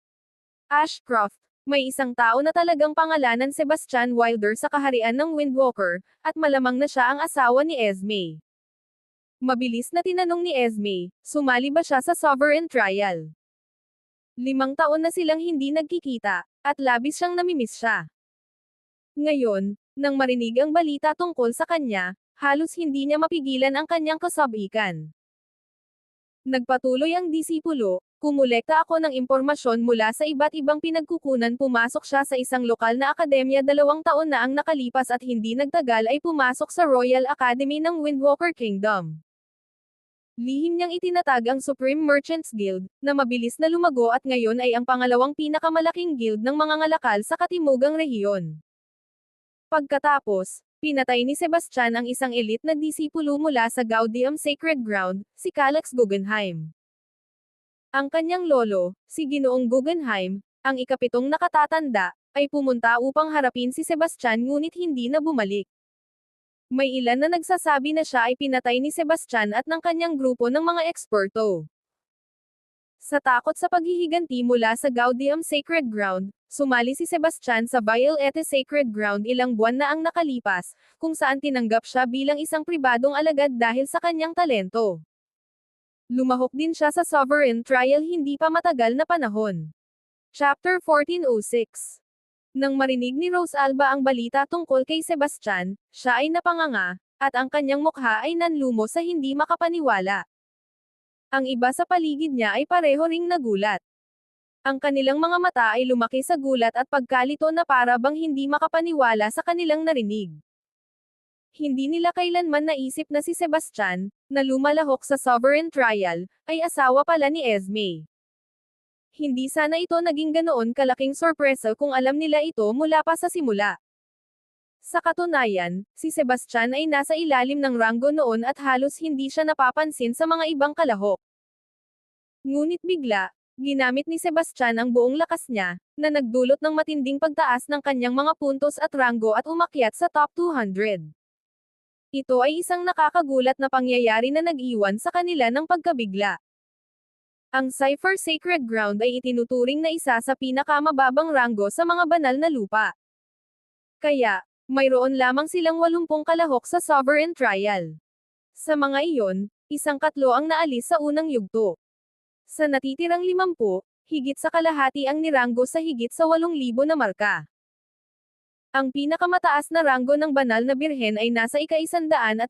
Ashcroft, may isang tao na talagang pangalanan Sebastian Wilder sa kaharian ng Windwalker, at malamang na siya ang asawa ni Esme. Mabilis na tinanong ni Esme, sumali ba siya sa Sovereign Trial? 5 taon na silang hindi nagkikita, at labis siyang namimiss siya. Ngayon, nang marinig ang balita tungkol sa kanya, halos hindi niya mapigilan ang kanyang kasabikan. Nagpatuloy ang disipulo, kumulekta ako ng impormasyon mula sa iba't ibang pinagkukunan. Pumasok siya sa isang lokal na akademya 2 taon na ang nakalipas at hindi nagtagal ay pumasok sa Royal Academy ng Windwalker Kingdom. Lihim niyang itinatag ang Supreme Merchants Guild, na mabilis na lumago at ngayon ay ang pangalawang pinakamalaking guild ng mga ngalakal sa katimugang rehiyon. Pagkatapos, pinatay ni Sebastian ang isang elite na disipulo mula sa Gaudium Sacred Ground, si Calex Guggenheim. Ang kanyang lolo, si Ginoong Guggenheim, ang ikapitong nakatatanda, ay pumunta upang harapin si Sebastian ngunit hindi na bumalik. May ilan na nagsasabi na siya ay pinatay ni Sebastian at ng kanyang grupo ng mga eksperto. Sa takot sa paghihiganti mula sa Gaudium Sacred Ground, sumali si Sebastian sa Violete Sacred Ground ilang buwan na ang nakalipas, kung saan tinanggap siya bilang isang pribadong alagad dahil sa kanyang talento. Lumahok din siya sa Sovereign Trial hindi pa matagal na panahon. Chapter 1406. Nang marinig ni Rose Alba ang balita tungkol kay Sebastian, siya ay napanganga, at ang kanyang mukha ay nanlumo sa hindi makapaniwala. Ang iba sa paligid niya ay pareho ring nagulat. Ang kanilang mga mata ay lumaki sa gulat at pagkalito na para bang hindi makapaniwala sa kanilang narinig. Hindi nila kailanman naisip na si Sebastian, na lumalahok sa Sovereign Trial, ay asawa pala ni Esme. Hindi sana ito naging ganoon kalaking sorpresa kung alam nila ito mula pa sa simula. Sa katunayan, si Sebastian ay nasa ilalim ng ranggo noon at halos hindi siya napapansin sa mga ibang kalahok. Ngunit bigla, ginamit ni Sebastian ang buong lakas niya, na nagdulot ng matinding pagtaas ng kanyang mga puntos at ranggo at umakyat sa top 200. Ito ay isang nakakagulat na pangyayari na nag-iwan sa kanila ng pagkabigla. Ang Cypher Sacred Ground ay itinuturing na isa sa pinakamababang ranggo sa mga banal na lupa. Kaya, mayroon lamang silang 80 kalahok sa Sovereign Trial. Sa mga iyon, 1/4 ang naalis sa unang yugto. Sa natitirang 50, higit sa kalahati ang niranggo sa higit sa 8,000 na marka. Ang pinakamataas na ranggo ng banal na birhen ay nasa ika-116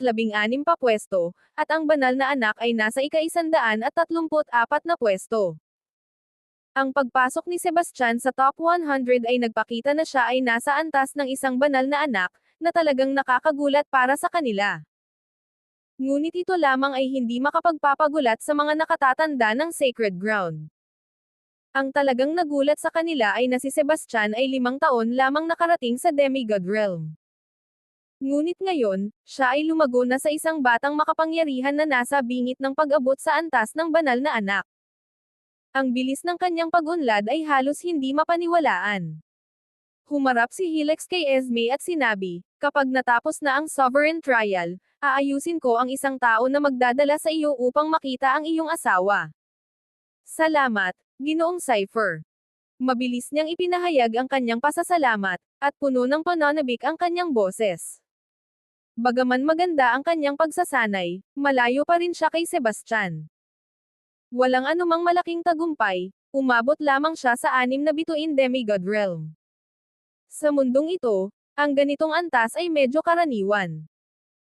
pa pwesto, at ang banal na anak ay nasa ika-134 na pwesto. Ang pagpasok ni Sebastian sa top 100 ay nagpakita na siya ay nasa antas ng isang banal na anak, na talagang nakakagulat para sa kanila. Ngunit ito lamang ay hindi makapagpapagulat sa mga nakatatanda ng Sacred Ground. Ang talagang nagulat sa kanila ay na si Sebastian ay 5 taon lamang nakarating sa demigod realm. Ngunit ngayon, siya ay lumago na sa isang batang makapangyarihan na nasa bingit ng pag-abot sa antas ng banal na anak. Ang bilis ng kanyang pag-unlad ay halos hindi mapaniwalaan. Humarap si Helix kay Esme at sinabi, kapag natapos na ang Sovereign Trial, aayusin ko ang isang tao na magdadala sa iyo upang makita ang iyong asawa. Salamat, Ginoong Cypher. Mabilis niyang ipinahayag ang kanyang pasasalamat, at puno ng pananabik ang kanyang boses. Bagaman maganda ang kanyang pagsasanay, malayo pa rin siya kay Sebastian. Walang anumang malaking tagumpay, Umabot lamang siya sa 6 na bituin demigod realm. Sa mundong ito, ang ganitong antas ay medyo karaniwan.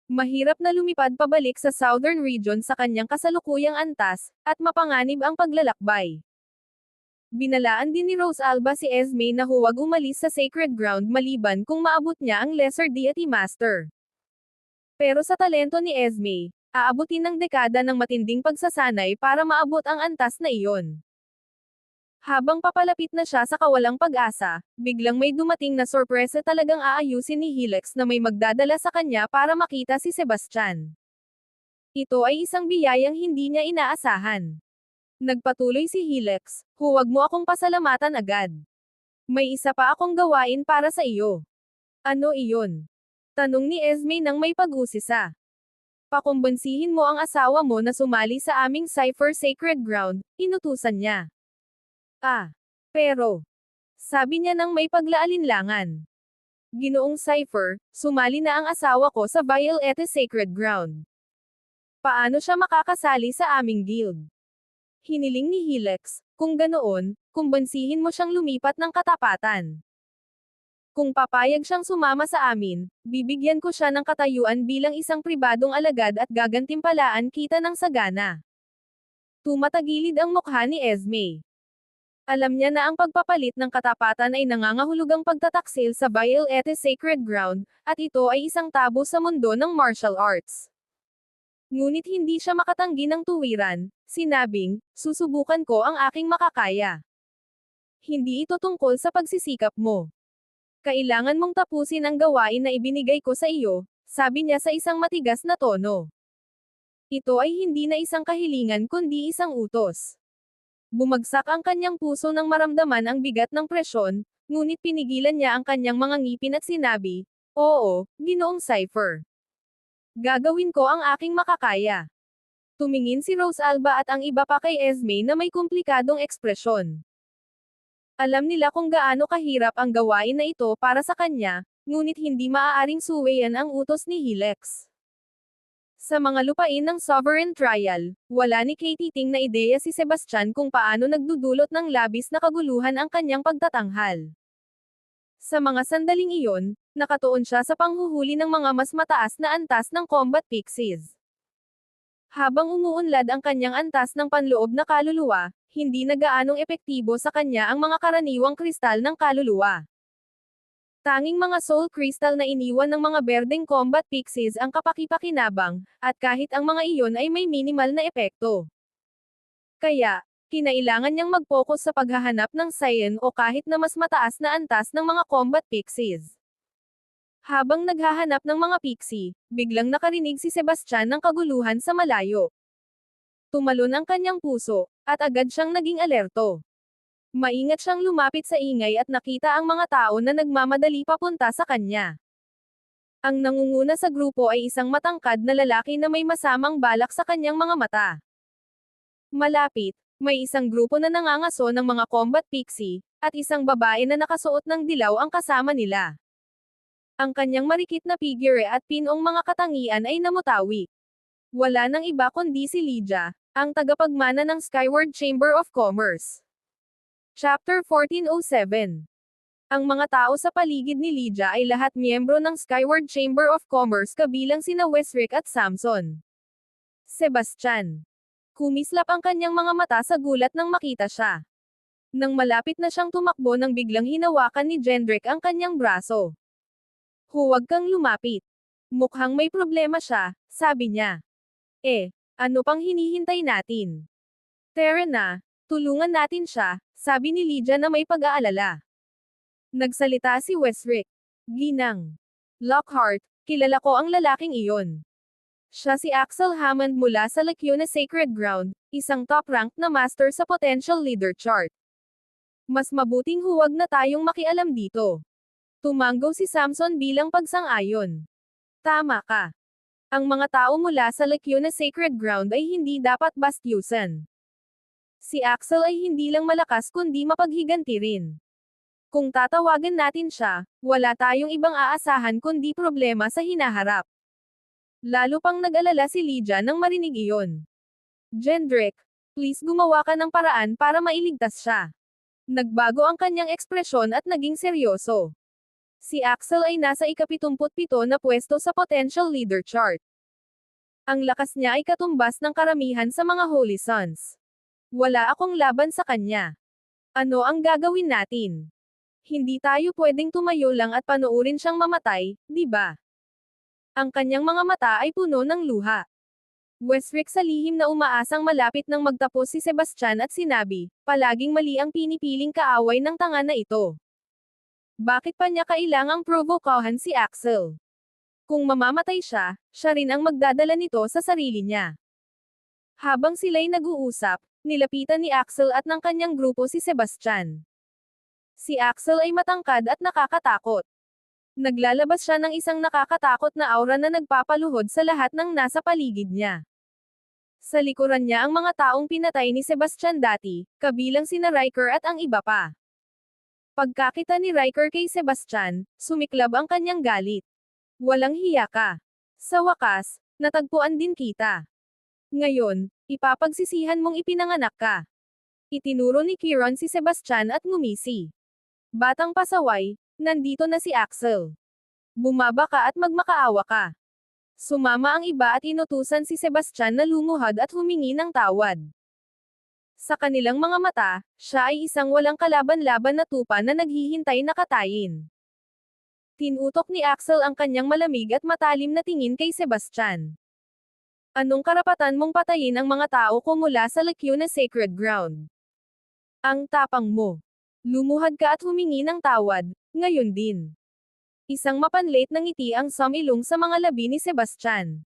Mahirap na lumipad pabalik sa southern region sa kanyang kasalukuyang antas, at mapanganib ang paglalakbay. Binalaan din ni Rose Alba si Esme na huwag umalis sa sacred ground maliban kung maabot niya ang Lesser Deity Master. Pero sa talento ni Esme, aabutin ng dekada ng matinding pagsasanay para maabot ang antas na iyon. Habang papalapit na siya sa kawalang pag-asa, biglang may dumating na sorpresa talagang aayusin ni Helix na may magdadala sa kanya para makita si Sebastian. Ito ay isang biyayang hindi niya inaasahan. Nagpatuloy si Helix, huwag mo akong pasalamatan agad. May isa pa akong gawain para sa iyo. Ano iyon? Tanong ni Esme nang may pag-usisa. Pakumbansihin mo ang asawa mo na sumali sa aming Cypher Sacred Ground, inutusan niya. Pero, sabi niya nang may paglaalinlangan. Ginoong Cypher, sumali na ang asawa ko sa Violette Sacred Ground. Paano siya makakasali sa aming guild? Hiniling ni Helix, kung ganoon, kumbansihin mo siyang lumipat ng katapatan. Kung papayag siyang sumama sa amin, bibigyan ko siya ng katayuan bilang isang pribadong alagad at gagantimpalaan kita ng sagana. Tumatagilid ang mukha ni Esme. Alam niya na ang pagpapalit ng katapatan ay nangangahulugang pagtataksil sa Violette Sacred Ground, at ito ay isang tabo sa mundo ng martial arts. Ngunit hindi siya makatanggi ng tuwiran, sinabing, susubukan ko ang aking makakaya. Hindi ito tungkol sa pagsisikap mo. Kailangan mong tapusin ang gawain na ibinigay ko sa iyo, sabi niya sa isang matigas na tono. Ito ay hindi na isang kahilingan kundi isang utos. Bumagsak ang kanyang puso nang maramdaman ang bigat ng presyon, ngunit pinigilan niya ang kanyang mga ngipin at sinabi, "Oo, Ginoong Cypher. Gagawin ko ang aking makakaya." Tumingin si Rose Alba at ang iba pa kay Esme na may komplikadong ekspresyon. Alam nila kung gaano kahirap ang gawain na ito para sa kanya, ngunit hindi maaaring suwayan ang utos ni Helix. Sa mga lupain ng Sovereign Trial, wala ni Katie Ting na ideya si Sebastian kung paano nagdudulot ng labis na kaguluhan ang kanyang pagtatanghal. Sa mga sandaling iyon, nakatuon siya sa panghuhuli ng mga mas mataas na antas ng combat pixies. Habang umuunlad ang kanyang antas ng panloob na kaluluwa, hindi na gaanong epektibo sa kanya ang mga karaniwang kristal ng kaluluwa. Tanging mga soul crystal na iniwan ng mga berdeng combat pixies ang kapakipakinabang, at kahit ang mga iyon ay may minimal na epekto. Kaya, kinailangan niyang mag-focus sa paghahanap ng cyan o kahit na mas mataas na antas ng mga combat pixies. Habang naghahanap ng mga pixie, biglang nakarinig si Sebastian ng kaguluhan sa malayo. Tumalon ang kanyang puso, at agad siyang naging alerto. Maingat siyang lumapit sa ingay at nakita ang mga tao na nagmamadali papunta sa kanya. Ang nangunguna sa grupo ay isang matangkad na lalaki na may masamang balak sa kanyang mga mata. Malapit, may isang grupo na nangangaso ng mga combat pixie, at isang babae na nakasuot ng dilaw ang kasama nila. Ang kanyang marikit na figure at pinong mga katangian ay namutawi. Wala nang iba kundi si Lydia, ang tagapagmana ng Skyward Chamber of Commerce. Chapter 1407. Ang mga tao sa paligid ni Lydia ay lahat miyembro ng Skyward Chamber of Commerce kabilang sina Wesrick at Samson. Sebastian. Kumislap ang kanyang mga mata sa gulat nang makita siya. Nang malapit na siyang tumakbo nang biglang hinawakan ni Jendrik ang kanyang braso. "Huwag kang lumapit. Mukhang may problema siya," sabi niya. Ano pang hinihintay natin? Tara na, tulungan natin siya, sabi ni Lydia na may pag-aalala. Nagsalita si Wesrick. "Ginang Lockhart, kilala ko ang lalaking iyon. Siya si Axel Hammond mula sa Lacuna Sacred Ground, isang top-ranked na master sa Potential Leader Chart. Mas mabuting huwag na tayong makialam dito." Tumanggo si Samson bilang pagsang-ayon. "Tama ka. Ang mga tao mula sa Lacuna Sacred Ground ay hindi dapat bastyusan. Si Axel ay hindi lang malakas kundi mapaghiganti rin. Kung tatawagan natin siya, wala tayong ibang aasahan kundi problema sa hinaharap." Lalo pang nag-alala si Lydia nang marinig iyon. "Jendrik, Please gumawa ka ng paraan para mailigtas siya. Nagbago ang kanyang ekspresyon at naging seryoso. Si Axel ay nasa ika-77 na pwesto sa potential leader chart. Ang lakas niya ay katumbas ng karamihan sa mga Holy Sons. Wala akong laban sa kanya. Ano ang gagawin natin? Hindi tayo pwedeng tumayo lang at panoorin siyang mamatay, di ba? Ang kanyang mga mata ay puno ng luha. Wesrick sa lihim na umaasang malapit nang magtapos si Sebastian at sinabi, palaging mali ang pinipiling kaaway ng tanga na ito. Bakit pa niya kailangang provokahan si Axel? Kung mamamatay siya, siya rin ang magdadala nito sa sarili niya. Habang sila'y nag-uusap, nilapitan ni Axel at ng kanyang grupo si Sebastian. Si Axel ay matangkad at nakakatakot. Naglalabas siya ng isang nakakatakot na aura na nagpapaluhod sa lahat ng nasa paligid niya. Sa likuran niya ang mga taong pinatay ni Sebastian dati, kabilang sina Riker at ang iba pa. Pagkakita ni Riker kay Sebastian, sumiklab ang kanyang galit. Walang hiya ka. Sa wakas, natagpuan din kita. Ngayon, ipapagsisihan mong ipinanganak ka. Itinuro ni Kieran si Sebastian at ngumisi. Batang pasaway, nandito na si Axel. Bumaba ka at magmakaawa ka. Sumama ang iba at inutusan si Sebastian na lumuhad at humingi ng tawad. Sa kanilang mga mata, siya ay isang walang kalaban-laban na tupa na naghihintay na katayin. Tinutok ni Axel ang kanyang malamig at matalim na tingin kay Sebastian. Anong karapatan mong patayin ang mga tao ko mula sa Lacuna Sacred Ground? Ang tapang mo. Lumuhad ka at humingi ng tawad, ngayon din. Isang mapanlit na ngiti ang sumilong sa mga labi ni Sebastian.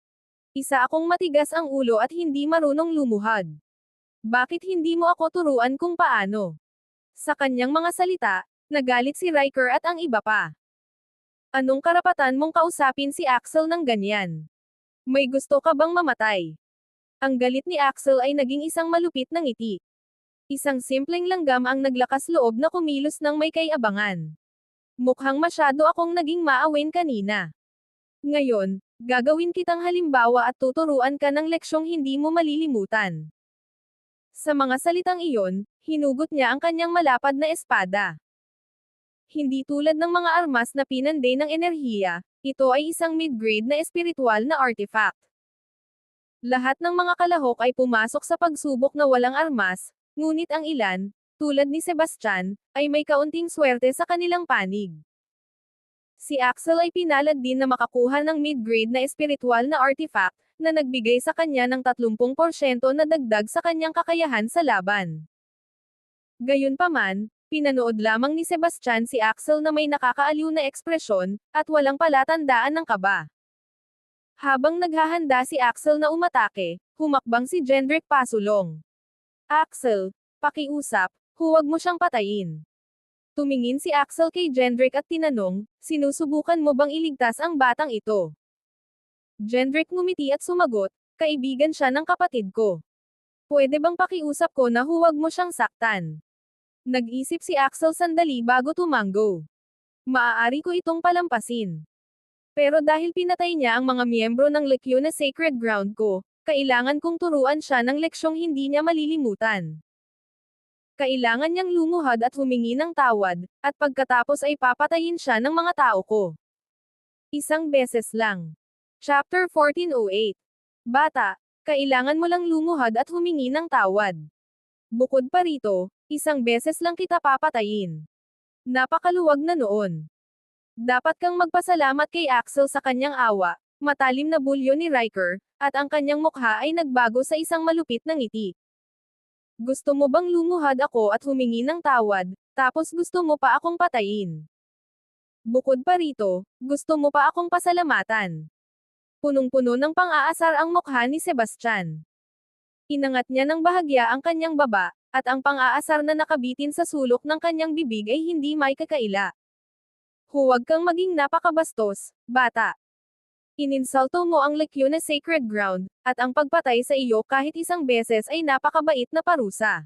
Isa akong matigas ang ulo at hindi marunong lumuhad. Bakit hindi mo ako turuan kung paano? Sa kanyang mga salita, nagalit si Riker at ang iba pa. Anong karapatan mong kausapin si Axel ng ganyan? May gusto ka bang mamatay? Ang galit ni Axel ay naging isang malupit na ngiti. Isang simpleng langgam ang naglakas loob na kumilos ng may kay-abangan. Mukhang masyado akong naging maawin kanina. Ngayon, gagawin kitang halimbawa at tuturuan ka ng leksyong hindi mo malilimutan. Sa mga salitang iyon, hinugot niya ang kanyang malapad na espada. Hindi tulad ng mga armas na pinanday ng enerhiya, ito ay isang mid-grade na espiritual na artifact. Lahat ng mga kalahok ay pumasok sa pagsubok na walang armas, ngunit ang ilan, tulad ni Sebastian, ay may kaunting swerte sa kanilang panig. Si Axel ay pinalad din na makakuha ng mid-grade na espiritual na artifact, na nagbigay sa kanya ng 30% na dagdag sa kanyang kakayahan sa laban. Gayunpaman, pinanood lamang ni Sebastian si Axel na may nakakaaliw na ekspresyon, at walang palatandaan ng kaba. Habang naghahanda si Axel na umatake, humakbang si Jendrik pasulong. Axel, pakiusap, huwag mo siyang patayin. Tumingin si Axel kay Jendrik at tinanong, sinusubukan mo bang iligtas ang batang ito? Jendrik ngumiti at sumagot, kaibigan siya ng kapatid ko. Pwede bang pakiusap ko na huwag mo siyang saktan? Nag-isip si Axel sandali bago tumango. Maaari ko itong palampasin. Pero dahil pinatay niya ang mga miyembro ng Lacuna Sacred Ground ko, kailangan kong turuan siya ng leksyong hindi niya malilimutan. Kailangan niyang lumuhad at humingi ng tawad, at pagkatapos ay papatayin siya ng mga tao ko. Isang beses lang. Chapter 1408. Bata, kailangan mo lang lumuhad at humingi ng tawad. Bukod pa rito, isang beses lang kita papatayin. Napakaluwag na noon. Dapat kang magpasalamat kay Axel sa kanyang awa, matalim na bulyo ni Riker, at ang kanyang mukha ay nagbago sa isang malupit na ngiti. Gusto mo bang lumuhad ako at humingi ng tawad, tapos gusto mo pa akong patayin? Bukod pa rito, gusto mo pa akong pasalamatan. Punong-puno ng pang-aasar ang mukha ni Sebastian. Inangat niya ng bahagya ang kanyang baba, at ang pang-aasar na nakabitin sa sulok ng kanyang bibig ay hindi may kakaila. Huwag kang maging napakabastos, bata. Ininsulto mo ang Lacuna Sacred Ground, at ang pagpatay sa iyo kahit isang beses ay napakabait na parusa.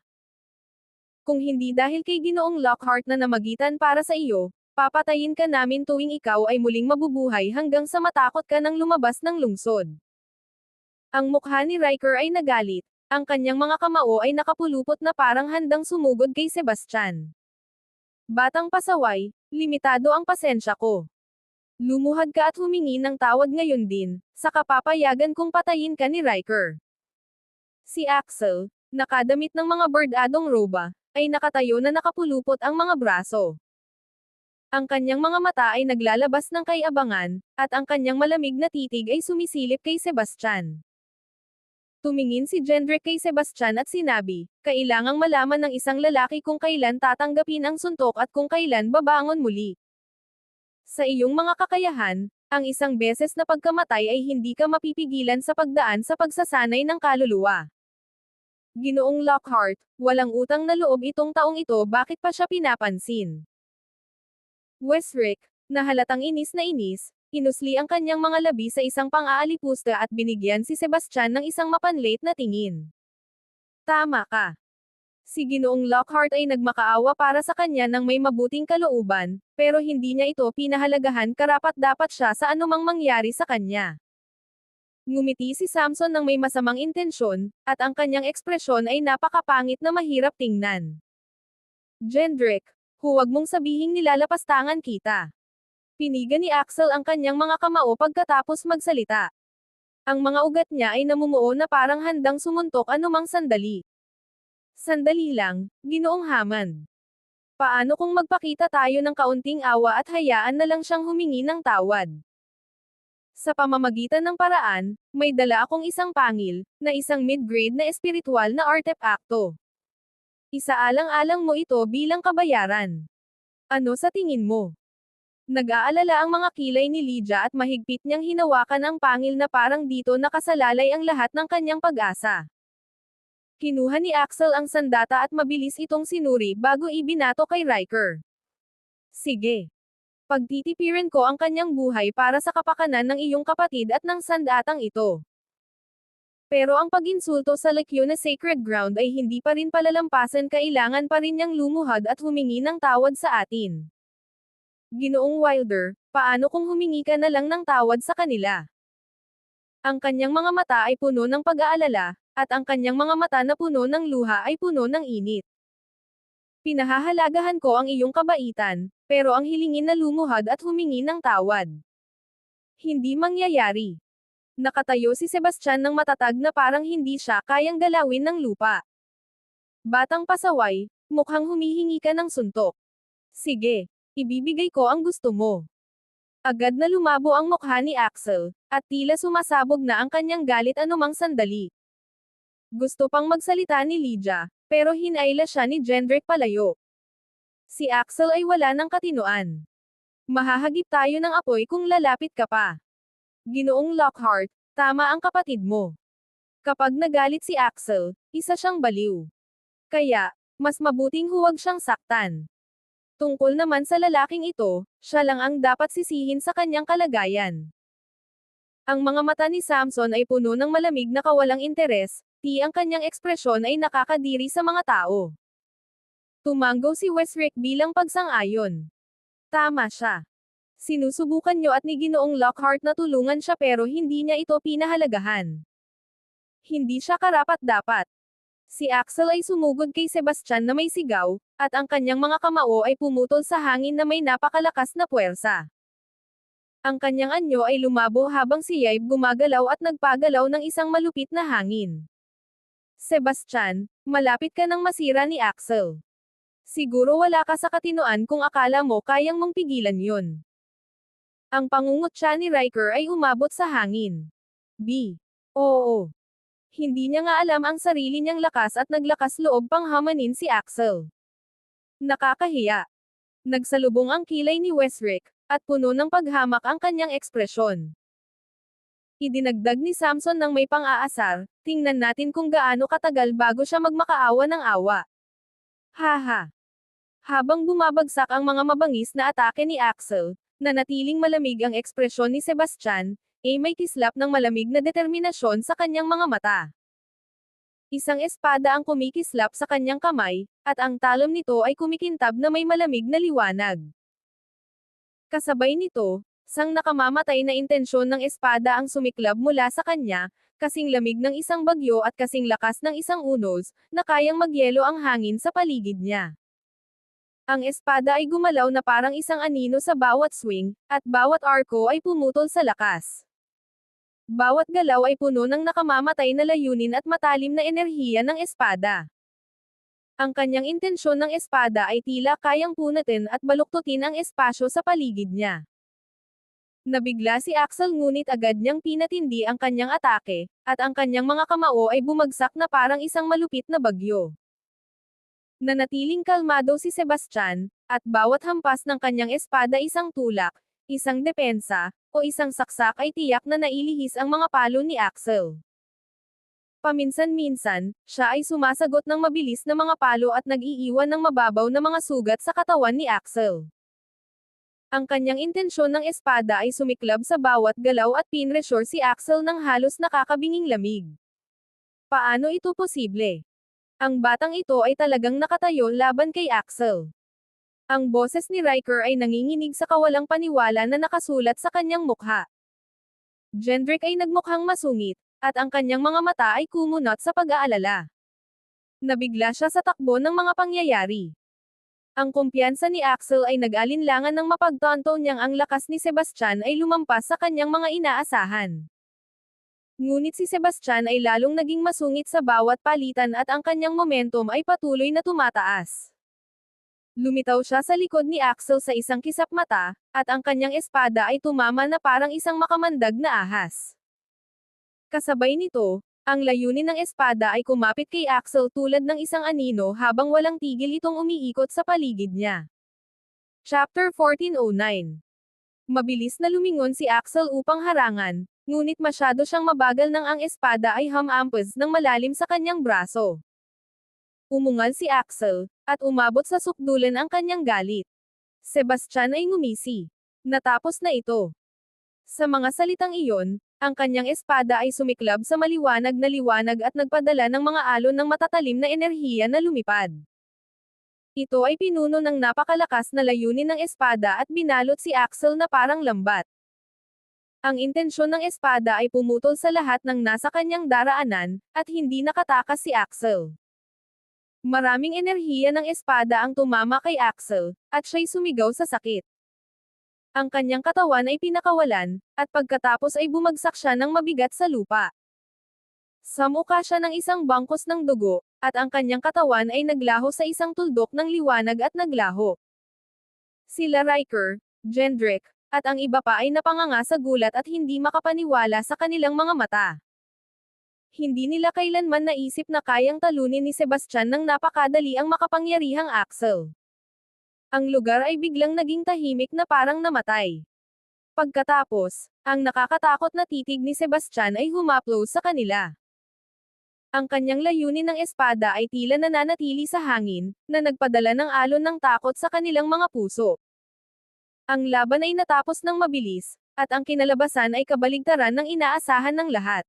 Kung hindi dahil kay Ginoong Lockhart na namagitan para sa iyo, papatayin ka namin tuwing ikaw ay muling mabubuhay hanggang sa matakot ka nang lumabas ng lungsod. Ang mukha ni Riker ay nagalit, Ang kanyang mga kamao ay nakapulupot na parang handang sumugod kay Sebastian. Batang pasaway, limitado ang pasensya ko. Lumuhad ka at humingi ng tawad ngayon din, sa kapapayagan kong patayin ka ni Riker. Si Axel, nakadamit ng mga bordadong roba, ay nakatayo na nakapulupot ang mga braso. Ang kanyang mga mata ay naglalabas ng kay-abangan, at ang kanyang malamig na titig ay sumisilip kay Sebastian. Tumingin si Jendrik kay Sebastian at sinabi, kailangang malaman ng isang lalaki kung kailan tatanggapin ang suntok at kung kailan babangon muli. Sa iyong mga kakayahan, ang isang beses na pagkamatay ay hindi ka mapipigilan sa pagdaan sa pagsasanay ng kaluluwa. Ginoong Lockhart, walang utang na loob itong taong ito, bakit pa siya pinapansin? Wesrick, na halatang inis na inis, inusli ang kanyang mga labi sa isang pang-aalipusta at binigyan si Sebastian ng isang mapanlate na tingin. Tama ka. Si Ginoong Lockhart ay nagmakaawa para sa kanya ng may mabuting kalooban, pero hindi niya ito pinahalagahan, karapat-dapat siya sa anumang mangyari sa kanya. Ngumiti si Samson ng may masamang intensyon, at ang kanyang ekspresyon ay napakapangit na mahirap tingnan. Jendrik, huwag mong sabihing nilalapastangan kita. Piniga ni Axel ang kanyang mga kamao pagkatapos magsalita. Ang mga ugat niya ay namumuo na parang handang sumuntok anumang sandali. Sandali lang, Ginoong Hammond. Paano kung magpakita tayo ng kaunting awa at hayaan na lang siyang humingi ng tawad? Sa pamamagitan ng paraan, may dala akong isang pangil, na isang mid-grade na espiritual na artepakto. Isaalang-alang mo ito bilang kabayaran. Ano sa tingin mo? Nag-aalala ang mga kilay ni Lydia at mahigpit niyang hinawakan ang pangil na parang dito nakasalalay ang lahat ng kanyang pag-asa. Kinuha ni Axel ang sandata at mabilis itong sinuri bago ibinato kay Riker. Sige. Pagtitipirin ko ang kanyang buhay para sa kapakanan ng iyong kapatid at ng sandatang ito. Pero ang pag-insulto sa Lekyo na Sacred Ground ay hindi pa rin palalampasan, kailangan pa rin niyang lumuhad at humingi ng tawad sa atin. Ginoong Wilder, paano kung humingi ka na lang ng tawad sa kanila? Ang kanyang mga mata ay puno ng pag-aalala, at ang kanyang mga mata na puno ng luha ay puno ng init. Pinahahalagahan ko ang iyong kabaitan, pero ang hilingin na lumuhad at humingi ng tawad. Hindi mangyayari. Nakatayo si Sebastian ng matatag na parang hindi siya kayang galawin ng lupa. Batang pasaway, mukhang humihingi ka ng suntok. Sige, ibibigay ko ang gusto mo. Agad na lumabo ang mukha ni Axel, at tila sumasabog na ang kanyang galit anumang sandali. Gusto pang magsalita ni Lydia, pero hinayla siya ni Jendrik palayo. Si Axel ay wala ng katinoan. Mahahagip tayo ng apoy kung lalapit ka pa. Ginoong Lockhart, tama ang kapatid mo. Kapag nagalit si Axel, isa siyang baliw. Kaya, mas mabuting huwag siyang saktan. Tungkol naman sa lalaking ito, siya lang ang dapat sisihin sa kanyang kalagayan. Ang mga mata ni Samson ay puno ng malamig na kawalang interes, ang kanyang ekspresyon ay nakakadiri sa mga tao. Tumanggo si Wesrick bilang pagsang-ayon. Tama siya. Sinusubukan niyo at ni Ginoong Lockhart na tulungan siya pero hindi niya ito pinahalagahan. Hindi siya karapat-dapat. Si Axel ay sumugod kay Sebastian na may sigaw, at ang kanyang mga kamao ay pumutol sa hangin na may napakalakas na puwersa. Ang kanyang anyo ay lumabo habang si Yaib gumagalaw at nagpagalaw ng isang malupit na hangin. Sebastian, malapit ka nang masira ni Axel. Siguro wala ka sa katinoan kung akala mo kayang mong pigilan yun. Ang pangungutya ni Riker ay umabot sa hangin. Oo. Hindi niya nga alam ang sarili niyang lakas at naglakas loob pang hamanin si Axel. Nakakahiya. Nagsalubong ang kilay ni Wesrick, at puno ng paghamak ang kanyang ekspresyon. Idinagdag ni Samson ng may pang-aasar, tingnan natin kung gaano katagal bago siya magmakaawa ng awa. Haha. Habang bumabagsak ang mga mabangis na atake ni Axel, nanatiling malamig ang ekspresyon ni Sebastian, may kislap ng malamig na determinasyon sa kanyang mga mata. Isang espada ang kumikislap sa kanyang kamay, at ang talon nito ay kumikintab na may malamig na liwanag. Kasabay nito, sang nakamamatay na intensyon ng espada ang sumiklab mula sa kanya, kasing lamig ng isang bagyo at kasing lakas ng isang unos, na kayang magyelo ang hangin sa paligid niya. Ang espada ay gumalaw na parang isang anino sa bawat swing, at bawat arko ay pumutol sa lakas. Bawat galaw ay puno ng nakamamatay na layunin at matalim na enerhiya ng espada. Ang kanyang intensyon ng espada ay tila kayang punatin at baluktutin ang espasyo sa paligid niya. Nabigla si Axel ngunit agad niyang pinatindi ang kanyang atake, at ang kanyang mga kamao ay bumagsak na parang isang malupit na bagyo. Nanatiling kalmado si Sebastian, at bawat hampas ng kanyang espada isang tulak, isang depensa, o isang saksak ay tiyak na nailihis ang mga palo ni Axel. Paminsan-minsan, siya ay sumasagot ng mabilis na mga palo at nag-iiwan ng mababaw na mga sugat sa katawan ni Axel. Ang kanyang intensyon ng espada ay sumiklab sa bawat galaw at pinressure si Axel ng halos nakakabinging lamig. Paano ito posible? Ang batang ito ay talagang nakatayo laban kay Axel. Ang boses ni Riker ay nanginginig sa kawalang paniwala na nakasulat sa kanyang mukha. Gendrick ay nagmukhang masungit, at ang kanyang mga mata ay kumunot sa pag-aalala. Nabigla siya sa takbo ng mga pangyayari. Ang kumpiyansa ni Axel ay nag-alinlangan ng mapagtanto niyang ang lakas ni Sebastian ay lumampas sa kanyang mga inaasahan. Ngunit si Sebastian ay lalong naging masungit sa bawat palitan at ang kanyang momentum ay patuloy na tumataas. Lumitaw siya sa likod ni Axel sa isang kisap mata, at ang kanyang espada ay tumama na parang isang makamandag na ahas. Kasabay nito, ang layunin ng espada ay kumapit kay Axel tulad ng isang anino habang walang tigil itong umiikot sa paligid niya. Chapter 1409. Mabilis na lumingon si Axel upang harangan, ngunit masyado siyang mabagal nang ang espada ay humampas ng malalim sa kanyang braso. Umungal si Axel, at umabot sa sukdulan ang kanyang galit. Sebastian ay ngumisi. Natapos na ito. Sa mga salitang iyon, ang kanyang espada ay sumiklab sa maliwanag na liwanag at nagpadala ng mga alon ng matatalim na enerhiya na lumipad. Ito ay pinuno ng napakalakas na layunin ng espada at binalot si Axel na parang lambat. Ang intensyon ng espada ay pumutol sa lahat ng nasa kanyang daraanan, at hindi nakatakas si Axel. Maraming enerhiya ng espada ang tumama kay Axel, at siya'y sumigaw sa sakit. Ang kanyang katawan ay pinakawalan, at pagkatapos ay bumagsak siya ng mabigat sa lupa. Samukha siya ng isang bangkos ng dugo, at ang kanyang katawan ay naglaho sa isang tuldok ng liwanag at naglaho. Sila Riker, Gendrick, at ang iba pa ay napanganga sa gulat at hindi makapaniwala sa kanilang mga mata. Hindi nila kailanman naisip na kayang talunin ni Sebastian ng napakadali ang makapangyarihang Axel. Ang lugar ay biglang naging tahimik na parang namatay. Pagkatapos, ang nakakatakot na titig ni Sebastian ay humaplo sa kanila. Ang kanyang layunin ng espada ay tila nananatili sa hangin, na nagpadala ng alon ng takot sa kanilang mga puso. Ang laban ay natapos ng mabilis, at ang kinalabasan ay kabaligtaran ng inaasahan ng lahat.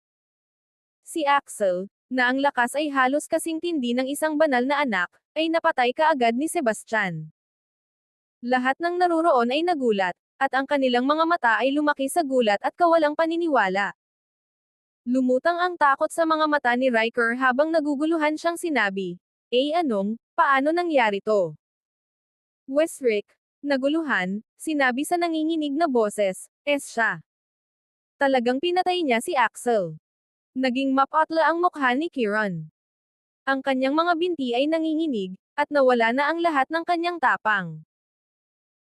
Si Axel, na ang lakas ay halos kasing tindi ng isang banal na anak, ay napatay kaagad ni Sebastian. Lahat ng naruroon ay nagulat, at ang kanilang mga mata ay lumaki sa gulat at kawalang paniniwala. Lumutang ang takot sa mga mata ni Riker habang naguguluhan siyang sinabi, paano nangyari to? Wesrick, naguluhan, sinabi sa nanginginig na boses, siya. Talagang pinatay niya si Axel. Naging mapatla ang mukha ni Kieran. Ang kanyang mga binti ay nanginginig, at nawala na ang lahat ng kanyang tapang.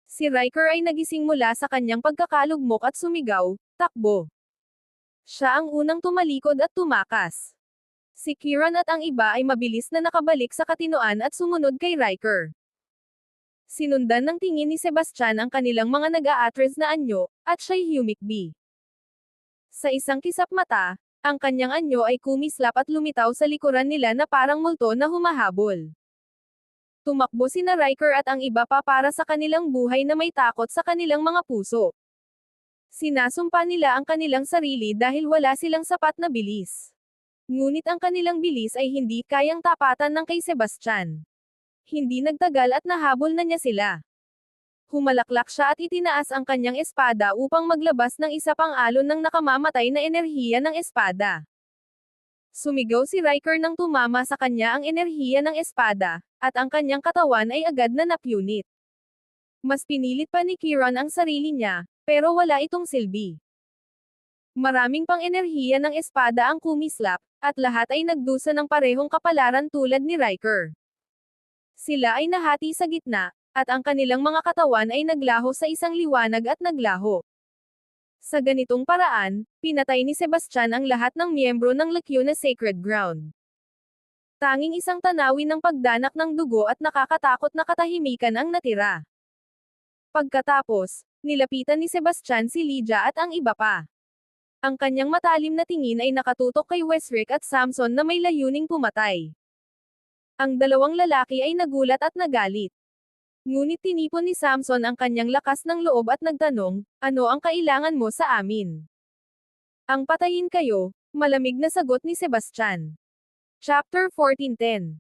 Si Riker ay nagising mula sa kanyang pagkakalugmok at sumigaw, takbo. Siya ang unang tumalikod at tumakas. Si Kieran at ang iba ay mabilis na nakabalik sa katinoan at sumunod kay Riker. Sinundan ng tingin ni Sebastian ang kanilang mga nag-aatres na anyo, at siya'y humikbi. Sa isang kisap mata, ang kanyang anyo ay kumislap at lumitaw sa likuran nila na parang multo na humahabol. Tumakbo sina Riker at ang iba pa para sa kanilang buhay na may takot sa kanilang mga puso. Sinasumpa nila ang kanilang sarili dahil wala silang sapat na bilis. Ngunit ang kanilang bilis ay hindi kayang tapatan ng kay Sebastian. Hindi nagtagal at nahabol na niya sila. Humalaklak siya at itinaas ang kanyang espada upang maglabas ng isa pang alon ng nakamamatay na enerhiya ng espada. Sumigaw si Riker nang tumama sa kanya ang enerhiya ng espada, at ang kanyang katawan ay agad na napunit. Mas pinilit pa ni Kieran ang sarili niya, pero wala itong silbi. Maraming pang enerhiya ng espada ang kumislap, at lahat ay nagdusa ng parehong kapalaran tulad ni Riker. Sila ay nahati sa gitna, at ang kanilang mga katawan ay naglaho sa isang liwanag at naglaho. Sa ganitong paraan, pinatay ni Sebastian ang lahat ng miyembro ng Lacuna Sacred Ground. Tanging isang tanawin ng pagdanak ng dugo at nakakatakot na katahimikan ang natira. Pagkatapos, nilapitan ni Sebastian si Lydia at ang iba pa. Ang kanyang matalim na tingin ay nakatutok kay Wesric at Samson na may layuning pumatay. Ang dalawang lalaki ay nagulat at nagalit. Ngunit tinipon ni Samson ang kanyang lakas ng loob at nagtanong, "Ano ang kailangan mo sa amin?" "Ang patayin kayo," malamig na sagot ni Sebastian. Chapter 14:10.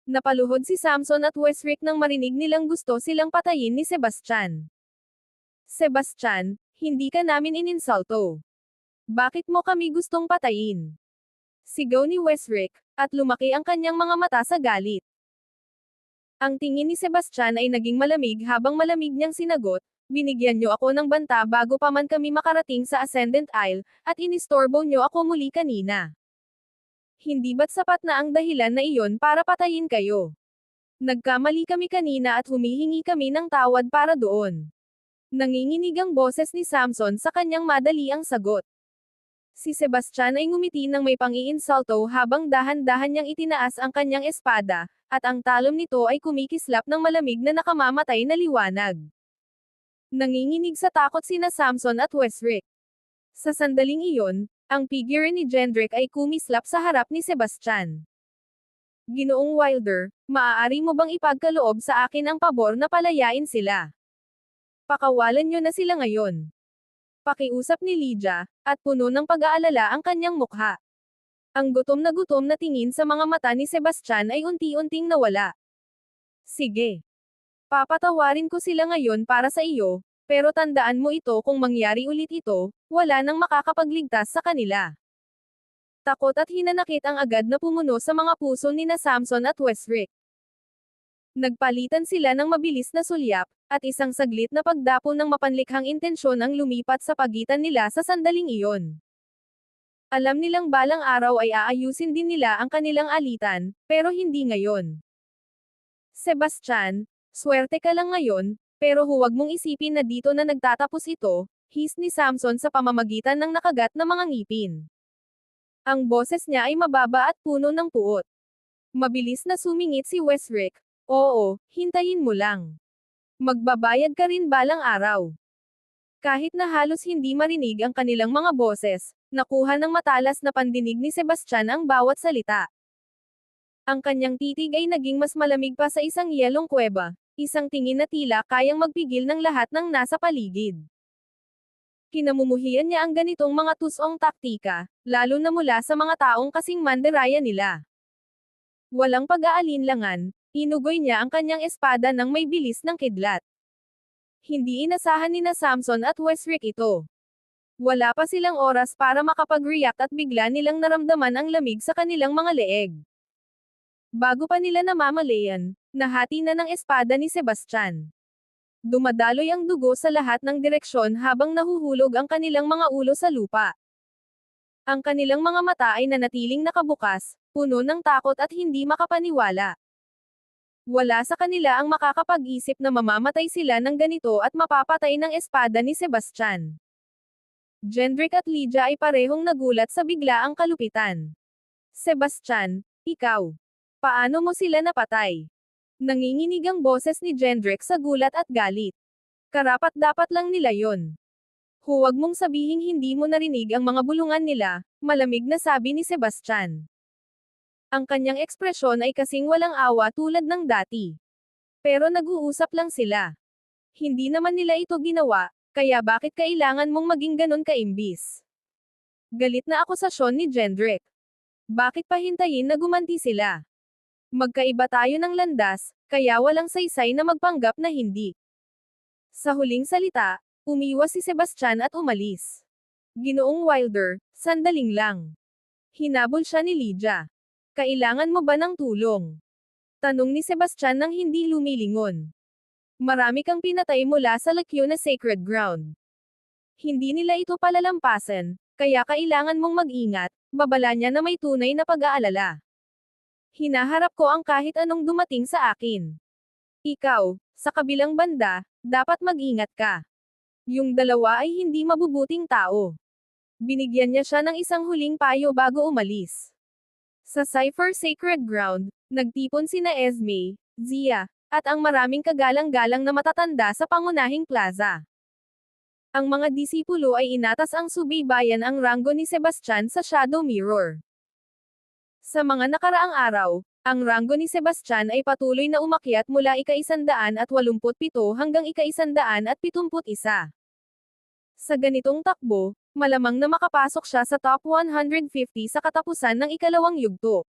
Napaluhod si Samson at Wesric nang marinig nilang gusto silang patayin ni Sebastian. "Sebastian, hindi ka namin ininsulto. Bakit mo kami gustong patayin?" Sigaw ni Wesric, at lumaki ang kanyang mga mata sa galit. Ang tingin ni Sebastian ay naging malamig habang malamig niyang sinagot, "Binigyan niyo ako ng banta bago pa man kami makarating sa Ascendant Isle, at inistorbo niyo ako muli kanina. Hindi ba't sapat na ang dahilan na iyon para patayin kayo? Nagkamali kami kanina at humihingi kami ng tawad para doon." Nanginginig ang boses ni Samson sa kanyang madaliang sagot. Si Sebastian ay ngumiti ng may pang-iinsulto habang dahan-dahan niyang itinaas ang kanyang espada, at ang talon nito ay kumikislap ng malamig na nakamamatay na liwanag. Nanginginig sa takot sina Samson at Wesric. Sa sandaling iyon, ang figure ni Jendrik ay kumislap sa harap ni Sebastian. "Ginoong Wilder, maaari mo bang ipagkaloob sa akin ang pabor na palayain sila? Pakawalan niyo na sila ngayon." Pakiusap ni Lydia, at puno ng pag-aalala ang kanyang mukha. Ang gutom na tingin sa mga mata ni Sebastian ay unti-unting nawala. "Sige. Papatawarin ko sila ngayon para sa iyo, pero tandaan mo ito, kung mangyari ulit ito, wala nang makakapagligtas sa kanila." Takot at hinanakit ang agad na pumuno sa mga puso ni na Samson at Wesric. Nagpalitan sila ng mabilis na sulyap, at isang saglit na pagdapo ng mapanlikhang intensyon ang lumipat sa pagitan nila sa sandaling iyon. Alam nilang balang araw ay aayusin din nila ang kanilang alitan, pero hindi ngayon. "Sebastian, swerte ka lang ngayon, pero huwag mong isipin na dito na nagtatapos ito," his ni Samson sa pamamagitan ng nakagat na mga ngipin. Ang boses niya ay mababa at puno ng puot. Mabilis na sumingit si Wesric, "Oo, hintayin mo lang. Magbabayad ka rin balang araw." Kahit na halos hindi marinig ang kanilang mga boses, nakuha ng matalas na pandinig ni Sebastian ang bawat salita. Ang kanyang titig ay naging mas malamig pa sa isang yelong kuweba, isang tingin na tila kayang magpigil ng lahat ng nasa paligid. Kinamumuhian niya ang ganitong mga tusong taktika, lalo na mula sa mga taong kasing mandiraya nila. Walang pag-aalinlangan, inugoy niya ang kanyang espada ng may bilis ng kidlat. Hindi inasahan ni na Samson at Wesric ito. Wala pa silang oras para makapag-react at bigla nilang naramdaman ang lamig sa kanilang mga leeg. Bago pa nila namamalayan, nahati na ng espada ni Sebastian. Dumadaloy ang dugo sa lahat ng direksyon habang nahuhulog ang kanilang mga ulo sa lupa. Ang kanilang mga mata ay nanatiling nakabukas, puno ng takot at hindi makapaniwala. Wala sa kanila ang makakapag-isip na mamamatay sila ng ganito at mapapatay ng espada ni Sebastian. Jendrik at Lydia ay parehong nagulat sa biglaang kalupitan. "Sebastian, ikaw. Paano mo sila napatay?" Nanginginig ang boses ni Jendrik sa gulat at galit. "Karapat-dapat lang nila yon. Huwag mong sabihing hindi mo narinig ang mga bulungan nila," malamig na sabi ni Sebastian. Ang kanyang ekspresyon ay kasing walang awa tulad ng dati. Pero nag-uusap lang sila. Hindi naman nila ito ginawa, kaya bakit kailangan mong maging ganon kaimbis? Galit na akusasyon ni Jendrik. Bakit pahintayin na gumanti sila? Magkaiba tayo ng landas, kaya walang saysay na magpanggap na hindi. Sa huling salita, umiwas si Sebastian at umalis. "Ginoong Wilder, sandaling lang. Hinabol siya ni Lydia. Kailangan mo ba ng tulong? Tanong ni Sebastian nang hindi lumilingon. Marami kang pinatay mula sa Lacuna Sacred Ground. Hindi nila ito palalampasan, kaya kailangan mong mag-ingat, babala niya na may tunay na pag-aalala. Hinaharap ko ang kahit anong dumating sa akin. Ikaw, sa kabilang banda, dapat mag-ingat ka. Yung dalawa ay hindi mabubuting tao. Binigyan niya siya ng isang huling payo bago umalis. Sa Cypher Sacred Ground, nagtipon sina Esme, Zia, at ang maraming kagalang-galang na matatanda sa pangunahing plaza. Ang mga disipulo ay inatas ang subaybayan ang ranggo ni Sebastian sa Shadow Mirror. Sa mga nakaraang araw, ang ranggo ni Sebastian ay patuloy na umakyat mula ika-187 hanggang ika-171. Sa ganitong takbo, malamang na makapasok siya sa top 150 sa katapusan ng ikalawang yugto.